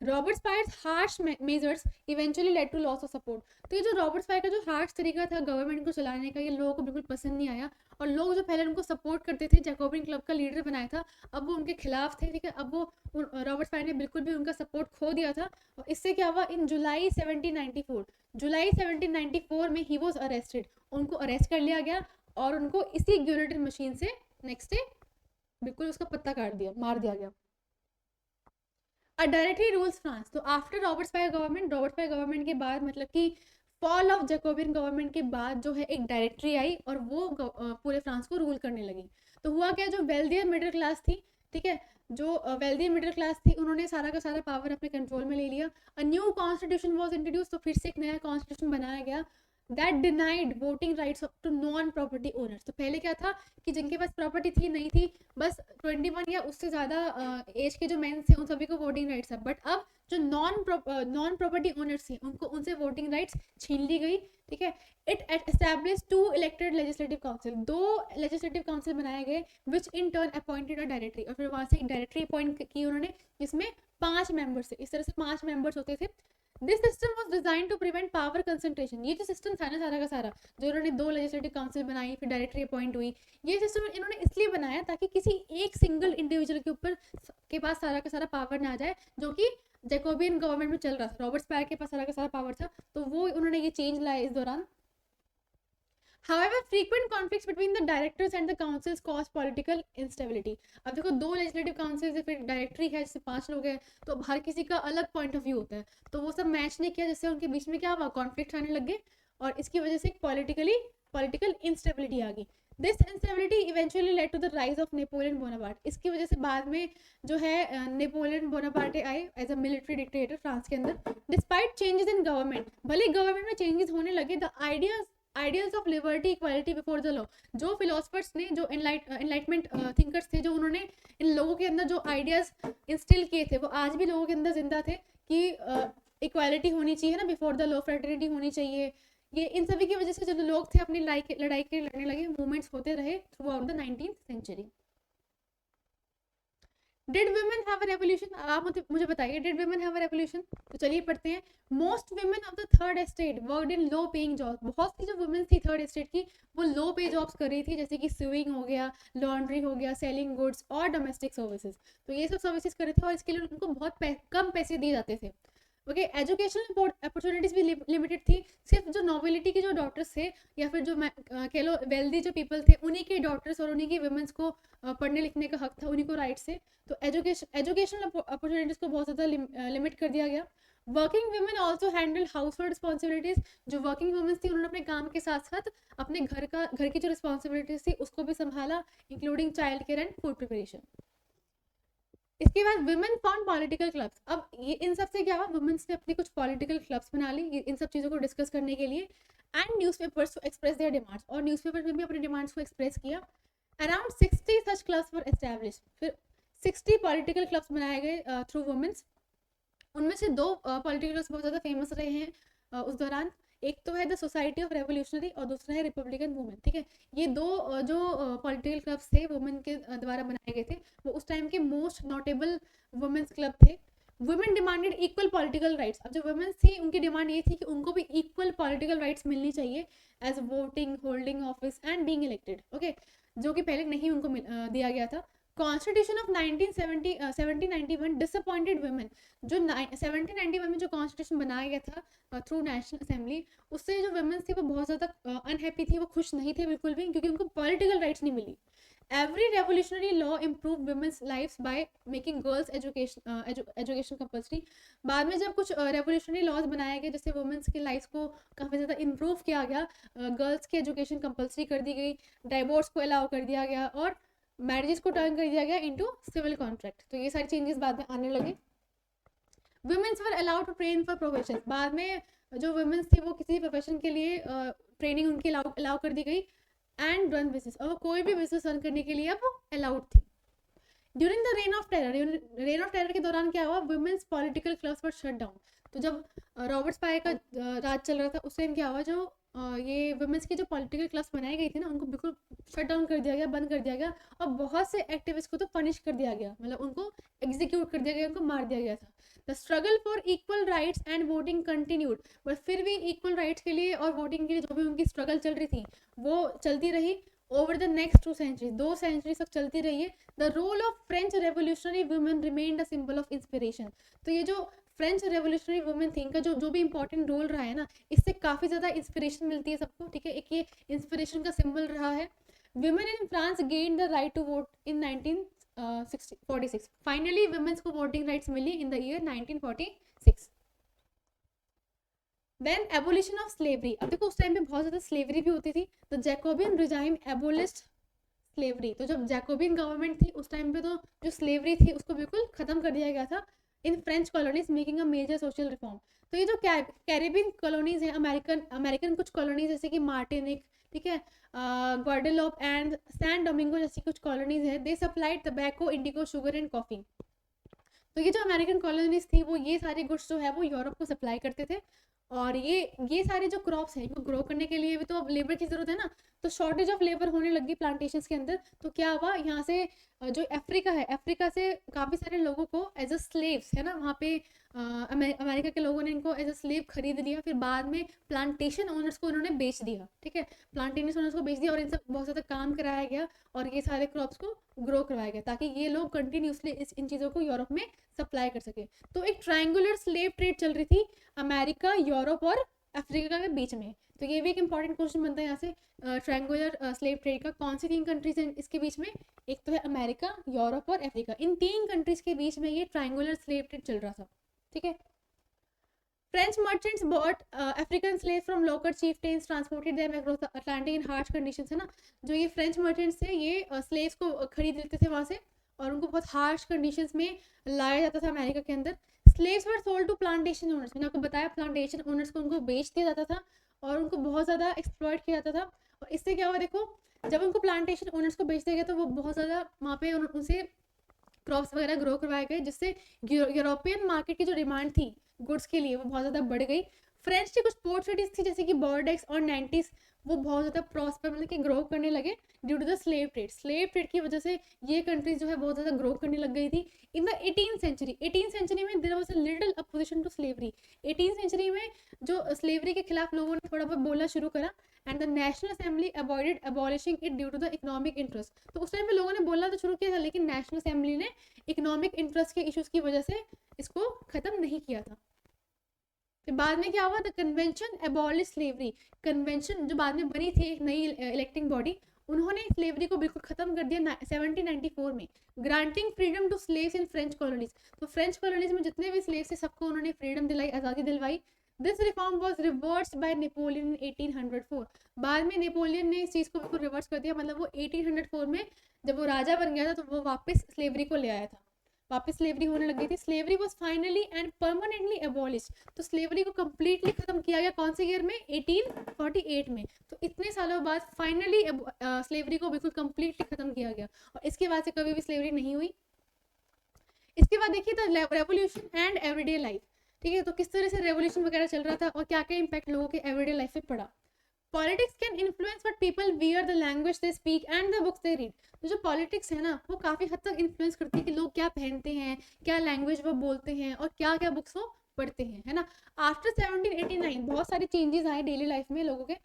A: Robespierre harsh measures eventually led to loss of support. तो ये जो रॉबर्ट स्पायर का जो हार्श तरीका था गवर्नमेंट को चलाने का, ये लोगों को बिल्कुल पसंद नहीं आया, और लोग जो पहले उनको सपोर्ट करते थे, जैकोबिन क्लब का लीडर बनाया था, अब वो उनके खिलाफ थे, ठीक है। अब वो रॉबर्ट स्पायर ने बिल्कुल भी उनका सपोर्ट खो दिया था, और इससे क्या हुआ, इन जुलाई 1794 में ही वॉज अरेस्टेड, उनको अरेस्ट कर लिया गया और उनको इसी गिलोटिन मशीन से नेक्स्ट डे बिल्कुल उसका पत्ता काट दिया, मार दिया गया। A directory rules France. तो आफ्टर रॉबर्ट स्पायर गवर्नमेंट के बाद, मतलब कि फॉल ऑफ जैकोबियन गवर्नमेंट के बाद जो है एक डायरेक्टरी आई और वो पूरे फ्रांस को रूल करने लगी। तो हुआ क्या, जो वेल्दियर मिडिल क्लास थी, ठीक है, जो वेल्दी मिडिल क्लास थी, उन्होंने सारा का सारा पावर अपने कंट्रोल में ले लिया। A new constitution was introduce, तो फिर से एक नया कॉन्स्टिट्यूशन बनाया गया that denied voting rights to non property owners. तो पहले क्या था कि जिनके पास प्रॉपर्टी थी नहीं थी, बस 21 या उससे ज़्यादा एज के जो मेन थे उन सभी को वोटिंग राइट्स है, बट अब जो नॉन प्रॉपर्टी ओनर्स थे उनको उनसे वोटिंग राइट्स छीन ली गई, ठीक है। It establish 2 elected legislative council, 2 legislative council बनाए गए which in turn appointed a directory, और फिर वहाँ से एक डायरेक्टरी अपॉइंट की उन्होंने, जिसमें 5 मेंबर्स थे। इस तरह से 5 मेंबर्स होते थे। This system was design to prevent power concentration. ये जो सिस्टम था ना सारा का सारा, जो उन्होंने 2 लेजिस्लेटिव काउंसिल बनाई, फिर डायरेक्टरी अपॉइंट हुई, ये सिस्टम इन्होंने इसलिए बनाया ताकि किसी एक सिंगल इंडिविजुअल के ऊपर के पास सारा का सारा पावर ना आ जाए, जो कि जैकोबियन गवर्नमेंट में चल रहा था। रॉबर्ट स्पायर के पास सारा का सारा पावर था, तो वो उन्होंने ये चेंज लाया इस दौरान। However, frequent conflicts between the directors and the councils cause political instability. अब देखो 2 legislative councils है, फिर डायरेक्टरी है जिससे 5 लोग हैं, तो अब हर किसी का अलग पॉइंट ऑफ व्यू होता है, तो वो सब मैच नहीं किया, जिससे उनके बीच में क्या हुआ, कॉन्फ्लिक्ट आने लग गए, और इसकी वजह से पॉलिटिकल इंस्टेबिलिटी आ गई। This instability eventually led to the rise of Napoleon Bonaparte. इसकी वजह से बाद में जो है नेपोलियन बोनापार्टे आए as a military dictator France के अंदर। डिस्पाइट चेंजेस इन गवर्नमेंट, भले गवर्नमेंट में चेंजेस होने लगे, the ideals of liberty equality before the law, जो फिलोसफर्स ने, जो एनलाइटमेंट थिंकर्स थे, जो उन्होंने इन लोगों के अंदर जो आइडियाज इंस्टिल किए थे, वो आज भी लोगों के अंदर जिंदा थे कि इक्वालिटी होनी चाहिए ना, बिफोर द लॉ, फ्रेटर्निटी होनी चाहिए। ये इन सभी की वजह से जो लोग थे अपनी लड़ाई के लड़ने लगे, मूवमेंट्स होते रहे throughout the 19th century. Did women have a revolution, आप मुझे बताइए, did women have a revolution? तो चलिए पढ़ते हैं। Most women of the third estate worked in low paying jobs. बहुत सी जो वुमेन थी थर्ड एस्टेट की, वो लो पे जॉब्स कर रही थी, जैसे कि स्विंग हो गया, लॉन्ड्री हो गया, सेलिंग गुड्स और डोमेस्टिक सर्विसेज। तो ये सब सर्विसेज कर रहे थे और इसके लिए उनको बहुत कम पैसे दिए जाते थे। ओके, एजुकेशनल अपॉर्चुनिटीज भी लिमिटेड थी। सिर्फ जो नोबिलिटी के जो डॉक्टर्स थे, या फिर जो कह लो वेल्दी जो पीपल थे, उन्हीं के डॉक्टर्स और उन्हीं की वुमेन्स को पढ़ने लिखने का हक था, उन्हीं को राइट से। तो एजुकेशनल अपॉर्चुनिटीज को बहुत ज़्यादा लिमिट कर दिया गया। Working women also handle house hold responsibilities. जो वर्किंग वुमेन्स थी उन्होंने अपने काम के साथ साथ अपने घर की जो रिस्पॉन्सिबिलिटीज थी उसको भी संभाला, including child care and food preparation. इसके बाद वुमेन फाउंड पॉलिटिकल क्लब्स। अब ये इन सब से क्या हुआ, वुमेन्स ने अपनी कुछ पॉलिटिकल क्लब्स बना ली इन सब चीज़ों को डिस्कस करने के लिए। And newspapers to express their demands, और न्यूज़पेपर में भी अपने डिमांड्स को एक्सप्रेस किया। Around 60 such clubs were establish. फिर 60 पॉलिटिकल क्लब्स बनाए गए थ्रू वुमेन्स। उनमें से 2 पॉलिटिकल क्लब्स बहुत ज़्यादा फेमस रहे हैं उस दौरान। एक तो है द सोसाइटी ऑफ रेवोल्यूशनरी और दूसरा है रिपब्लिकन वुमेन, ठीक है। ये 2 जो पॉलिटिकल क्लब्स थे वुमेन के द्वारा बनाए गए थे, वो उस टाइम के मोस्ट नोटेबल वुमेन्स क्लब थे। Women demanded equal political rights. अब जो वुमेन्स थी उनकी डिमांड ये थी कि उनको भी इक्वल पॉलिटिकल राइट्स मिलनी चाहिए as voting, holding office and being elected, okay, जो कि पहले नहीं उनको दिया गया था। Constitution of 1791 disappointed women. जो 1791 में जो कॉन्स्टिट्यूशन बनाया गया था थ्रू नेशनल असेंबली, उससे जो वुमेन्स थी वो बहुत ज़्यादा अनहैप्पी थी, वो खुश नहीं थे बिल्कुल भी, क्योंकि उनको पॉलिटिकल राइट्स नहीं मिली। Every revolutionary law improve women's lifes by making girls education compulsory. बाद में जब कुछ रेवोल्यूशनरी लॉज बनाए गए, जिससे वुमेन्स की लाइफ को काफ़ी ज़्यादा इम्प्रूव किया गया, गर्ल्स की एजुकेशन कंपल्सरी कर दी गई, डाइवोर्स को अलाउ कर दिया गया और मैरिजेस को टर्न कर दिया गया इनटू सिविल कॉन्ट्रैक्ट। तो ये सारी चेंजेस बाद में आने लगे। Womens were allowed to train for profession. बाद में जो वुमेन्स थी वो किसी प्रोफेशन के लिए ट्रेनिंग उनकी अलाउ कर दी गई। एंड रन बिजनेस, और कोई भी बिजनेस रन करने के लिए अब वो अलाउड थी। During the reign of terror के दौरान क्या हुआ, womens political clubs were shut down. तो जब रॉबर्ट स्पायर का राज चल रहा था, उस टाइम क्या हुआ, जो ये वुमेन्स की जो पॉलिटिकल क्लास बनाई गई थी ना, उनको बिल्कुल शट डाउन कर दिया गया, बंद कर दिया गया, और बहुत से एक्टिविस्ट को तो पनिश कर दिया गया, मतलब उनको एग्जीक्यूट कर दिया गया, उनको मार दिया गया था। The struggle for equal rights and voting continued, but फिर भी इक्वल राइट्स के लिए और वोटिंग के लिए जो भी उनकी स्ट्रगल चल रही थी वो चलती रही over the next 2 century, 2 century तक चलती रही है। The role of French revolutionary women remained a symbol of inspiration. तो ये जो फ्रेंच रेवोल्यूशनरी वुमेन थी, इनका जो भी इंपॉर्टेंट रोल रहा है ना, इससे काफ़ी ज़्यादा इंस्पिरेशन मिलती है सबको, ठीक है, एक ये इंस्पिरेशन का सिंबल रहा है। Women in France gain the right to vote in 1946। Finally women's को वोटिंग राइट्स मिली in the year 1946। Then abolition of slavery. अब देखो उस टाइम पे बहुत ज़्यादा स्लेवरी भी होती थी, तो जैकोबियन रिजाइम एबोलिस्ट स्लेवरी। तो जब जैकोबियन गवर्नमेंट थी उस टाइम पे तो जो स्लेवरी थी उसको बिल्कुल ख़त्म कर दिया गया था in French colonies, making a major social reform. तो ये जो कैरेबियन कॉलोनीज हैं, अमेरिकन कुछ कॉलोनीज जैसे कि मार्टिनिक, ठीक है, ग्वाडेलोप एंड सैन डोमिंगो जैसी कुछ कॉलोनीज है, they supplied tobacco, indigo, sugar and coffee. तो ये जो अमेरिकन कॉलोनीज थी वो ये सारे गुड्स जो है वो यूरोप को सप्लाई करते थे। और ये सारे जो क्रॉप्स हैं इनको ग्रो करने के लिए भी तो अब लेबर की ज़रूरत है ना, तो शॉर्टेज ऑफ लेबर होने लगी प्लांटेशंस के अंदर। तो क्या हुआ, यहाँ से जो अफ्रीका है, अफ्रीका से काफ़ी सारे लोगों को एज अ स्लेव्स, है ना, वहाँ पे अमेरिका के लोगों ने इनको एज अ स्लेव खरीद लिया, फिर बाद में प्लांटेशन ओनर्स को उन्होंने बेच दिया, ठीक है, प्लांटेशन ओनर्स को बेच दिया और इनसे बहुत ज़्यादा काम कराया गया और ये सारे क्रॉप्स को ग्रो करवाया गया ताकि ये लोग कंटिन्यूसली इन चीज़ों को यूरोप में सप्लाई कर सके। तो एक ट्रायंगुलर स्लेव ट्रेड चल रही थी अमेरिका, यूरोप और अफ्रीका के बीच में। तो ये भी एक इंपॉर्टेंट क्वेश्चन बनता है यहाँ से, ट्रायंगुलर स्लेव ट्रेड का कौन सी 3 कंट्रीज हैं इसके बीच में, एक तो है अमेरिका, यूरोप और अफ्रीका, इन 3 कंट्रीज के बीच में ये ट्रायंगुलर स्लेव ट्रेड चल रहा था, ठीक है। French merchants bought African slave from local chieftains, transported them across the Atlantic in harsh conditions, है ना। जो ये फ्रेंच मर्चेंट्स थे ये स्लेव्स को खरीद लेते थे वहाँ से और उनको बहुत हार्श कंडीशंस में लाया जाता था अमेरिका के अंदर। Slaves were sold to plantation owners, मैंने आपको बताया प्लांटेशन ओनर्स को उनको बेच दिया जाता था और उनको बहुत ज़्यादा एक्सप्लॉइट किया जाता था। और इससे क्या हुआ, देखो जब उनको प्लांटेशन ओनर्स को बेच दिया गया तो वो बहुत ज़्यादा वहाँ पे उनसे क्रॉप्स वगैरह ग्रो करवाए गए, जिससे यूरोपियन मार्केट की जो डिमांड थी गुड्स के लिए वो बहुत ज़्यादा बढ़ गई। फ्रेंच की कुछ पोर्ट सिटीज थी जैसे कि बॉर्डेक्स और नैंटीज, वो बहुत ज़्यादा प्रॉस्पर मतलब कि ग्रो करने लगे due to the slave trade. Slave trade की वजह से ये कंट्रीज जो है बहुत ज़्यादा ग्रो करने लग गई थी। इन द 18th सेंचुरी में there was a little opposition to slavery. 18th century में जो स्लेवरी के खिलाफ लोगों ने थोड़ा बहुत बोलना शुरू करा and the national assembly avoided abolishing it due to the economic interest. तो उस टाइम पे लोगों ने बोलना तो शुरू किया था लेकिन नेशनल असेंबली ने इकोनॉमिक इंटरेस्ट के इश्यूज की वजह से इसको ख़त्म नहीं किया था। फिर बाद में क्या हुआ, the convention abolish slavery. Convention जो बाद में बनी थी एक नई इलेक्टिंग बॉडी, उन्होंने स्लेवरी को बिल्कुल खत्म कर दिया 1794 में, granting freedom to slaves in French colonies. तो फ्रेंच कॉलोनीज में जितने भी स्लेव्स थे सबको उन्होंने फ्रीडम दिलाई, आज़ादी दिलवाई। This reform was reversed by Napoleon in 1804। बाद में नेपोलियन ने इस चीज़ को बिल्कुल रिवर्स कर दिया, मतलब वो 1804 में जब वो राजा बन गया था तो वो वापस स्लेवरी को ले आया था, वापस स्लेवरी होने लग गई थी। Slavery was finally and permanently abolish. तो स्लेवरी को कंप्लीटली खत्म किया गया कौन से ईयर में, 1848 में। तो इतने सालों बाद फाइनली स्लेवरी को बिल्कुल कंप्लीटली खत्म किया गया और इसके बाद से कभी भी स्लेवरी नहीं हुई। इसके बाद देखिए the revolution and everyday life, ठीक है, तो किस तरह से रेवोल्यूशन वगैरह चल रहा था और क्या क्या इंपैक्ट लोगों के एवरीडे लाइफ पे पड़ा। Politics can influence what people wear, the language they speak and the books they read. तो जो पॉलिटिक्स है ना वो काफ़ी हद तक इन्फ्लुएंस करती है कि लोग क्या पहनते हैं, क्या लैंग्वेज वो बोलते हैं और क्या क्या बुक्स वो पढ़ते हैं, है ना। आफ्टर 1789 बहुत सारे चेंजेस आए डेली लाइफ में लोगों के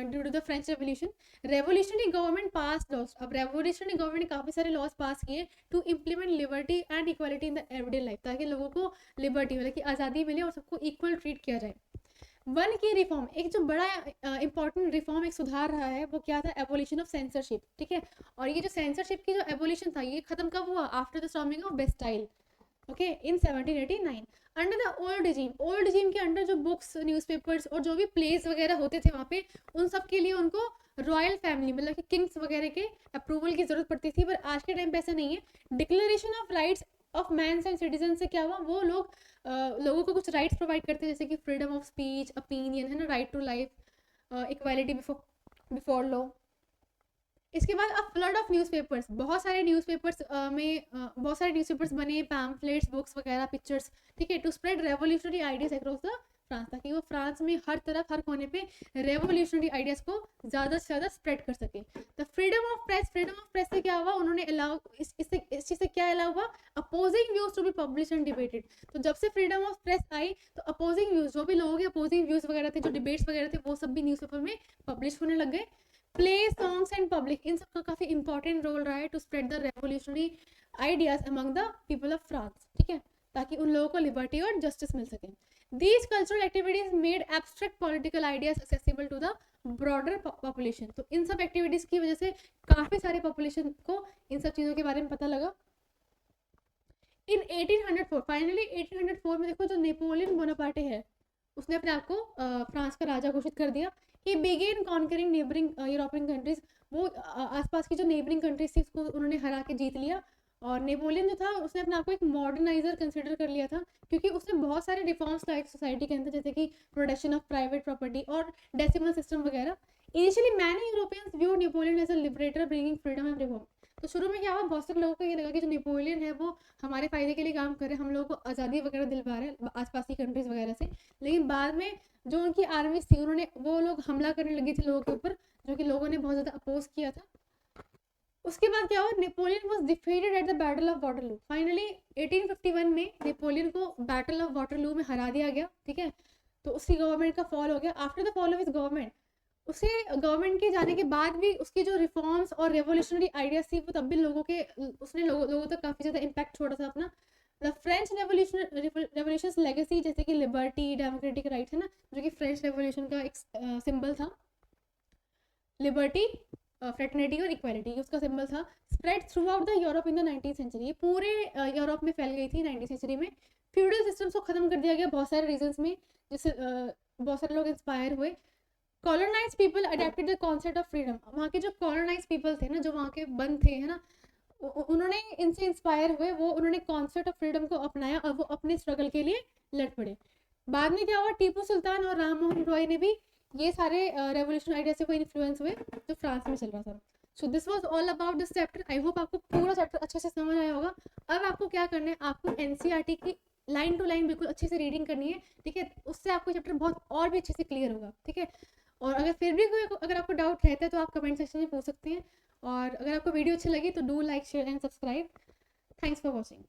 A: due to the French revolution. Revolutionary government pass laws, अब रेवोल्यूशनरी गवर्नमेंट ने काफ़ी सारे लॉज पास किए to implement liberty and equality in the everyday life, ताकि लोगों को लिबर्टी मतलब कि आज़ादी मिले और सबको इक्वल ट्रीट किया जाए। वन की रिफॉर्म, एक जो बड़ा इंपॉर्टेंट रिफॉर्म एक सुधार रहा है वो क्या था, एबोलिशन ऑफ सेंसरशिप, ठीक है। और ये जो सेंसरशिप की जो एबोलिशन था ये खत्म कब हुआ, after the storming of Bastille, okay, in 1789। Under the old regime के अंडर जो बुक्स, न्यूज़पेपर्स और जो भी प्लेस वगैरह होते थे वहाँ पे उन सब के लिए उनको रॉयल फैमिली मतलब कि किंग्स वगैरह के अप्रूवल की जरूरत पड़ती थी, पर आज के टाइम पे ऐसा नहीं है। Declaration of rights of mans and citizen से क्या हुआ, वो लोग लोगों को कुछ राइट्स प्रोवाइड करते हैं जैसे कि फ्रीडम ऑफ स्पीच, ओपिनियन, है ना, right to life, equality before law. इसके बाद अब फ्लड ऑफ न्यूज़पेपर्स, बहुत सारे न्यूज़पेपर्स बहुत सारे न्यूज़पेपर्स बने, पैम्फलेट्स, बुक्स वगैरह, पिक्चर्स, ठीक है, to spread revolutionary ideas across the France, ताकि वो फ्रांस में हर तरफ हर कोने पे रेवोल्यूशनरी आइडियाज को ज़्यादा से ज़्यादा स्प्रेड कर सके। द फ्रीडम ऑफ प्रेस से क्या हुआ, उन्होंने अलाउ इस चीज़ से क्या अलाउ हुआ, opposing views to be publish and debated. तो जब से फ्रीडम ऑफ प्रेस आई तो अपोजिंग व्यूज, जो भी लोगों के अपोजिंग व्यूज वगैरह थे, जो डिबेट्स वगैरह थे, वो सब भी न्यूज़पेपर में पब्लिश होने लग गए। प्ले सॉन्ग्स एंड पब्लिक, इन सबका काफ़ी इंपॉर्टेंट रोल रहा है to spread the revolutionary ideas among the people of France, ठीक है, ताकि उन लोगों को लिबर्टी और जस्टिस मिल सके। These cultural activities made abstract political ideas accessible to the broader population। तो इन सब एक्टिविटीज की वजह से काफी सारे पॉपुलेशन को इन सब चीजों के बारे में पता लगा। इन 1804 फाइनली 1804 में देखो जो नेपोलियन बोनापार्टे है उसने अपने आप को फ्रांस का राजा घोषित कर दिया। ही begin conquering neighbouring European countries, वो आसपास की जो नेबरिंग कंट्रीज थी उसको उन्होंने हरा के जीत लिया। और नेपोलियन जो था उसने अपने आप को एक मॉडर्नाइजर कंसिडर कर लिया था, क्योंकि उसने बहुत सारे रिफॉर्म्स लाए सोसाइटी के अंदर, जैसे कि प्रोटेक्शन ऑफ प्राइवेट प्रॉपर्टी और डेसिमल सिस्टम वगैरह। Initially many Europeans view Napoleon as a liberator bringing freedom and reform. तो शुरू में क्या हुआ, बहुत सारे लोगों को ये लगा कि जो नेपोलियन है वो हमारे फायदे के लिए काम कर रहे हैं, हम लोगों को आज़ादी वगैरह दिलवा रहे हैं आसपास की कंट्रीज वगैरह से। लेकिन बाद में जो उनकी आर्मीज थी उन्होंने वो लोग हमला करने लगे थे लोगों के ऊपर, जो कि लोगों ने बहुत ज़्यादा अपोज किया था। उसके बाद क्या हुआ, Napoleon was defeated at the battle of Waterloo. Finally 1851 में नेपोलियन को बैटल ऑफ वाटरलू में हरा दिया गया, ठीक है। तो उसकी गवर्नमेंट का फॉल हो गया। After the fall of his government, उसे गवर्नमेंट के जाने के बाद भी उसकी जो रिफॉर्म्स और रेवोल्यूशनरी आइडियाज थी वो तब भी उसने लोगों तक काफ़ी ज़्यादा इम्पैक्ट छोड़ा था अपना। द फ्रेंच रेवोल्यूशन लेगेसी, जैसे कि लिबर्टी, डेमोक्रेटिक राइट है ना, जो कि फ्रेंच रेवोल्यूशन का एक सिंबल था, लिबर्टी, फ्रेटर्निटी और इक्वालिटी, उसका सिंबल था। Spread throughout the Europe in the 19th century, ये पूरे यूरोप में फैल गई थी 19th सेंचुरी में। फ्यूडल सिस्टम्स को खत्म कर दिया गया बहुत सारे रीजंस में, जिससे बहुत सारे लोग इंस्पायर हुए। Colonise people adapted the concept of freedom, वहाँ के जो कॉलोनाइज पीपल थे ना, जो वहाँ के बंद थे है ना, उन्होंने इनसे इंस्पायर हुए, वो उन्होंने कॉन्सेप्ट ऑफ फ्रीडम को अपनाया और वो अपने स्ट्रगल के लिए लड़ पड़े। बाद में क्या हुआ, टीपू सुल्तान और राम मोहन रॉय ने भी ये सारे रेवोल्यूशन आइडिया से कोई इन्फ्लुएंस हुए जो फ्रांस में चल रहा था। So this was all about this chapter. I hope आपको पूरा चैप्टर अच्छे से समझ आया होगा। अब आपको क्या करना है, आपको एनसीईआरटी की लाइन टू लाइन बिल्कुल अच्छे से रीडिंग करनी है, ठीक है। उससे आपको चैप्टर बहुत और भी अच्छे से क्लियर होगा, ठीक है। और अगर फिर भी कोई अगर आपको डाउट रहता है तो आप कमेंट सेक्शन में पूछ सकते हैं। और अगर आपको वीडियो अच्छी लगी तो do like, share and subscribe. Thanks for watching.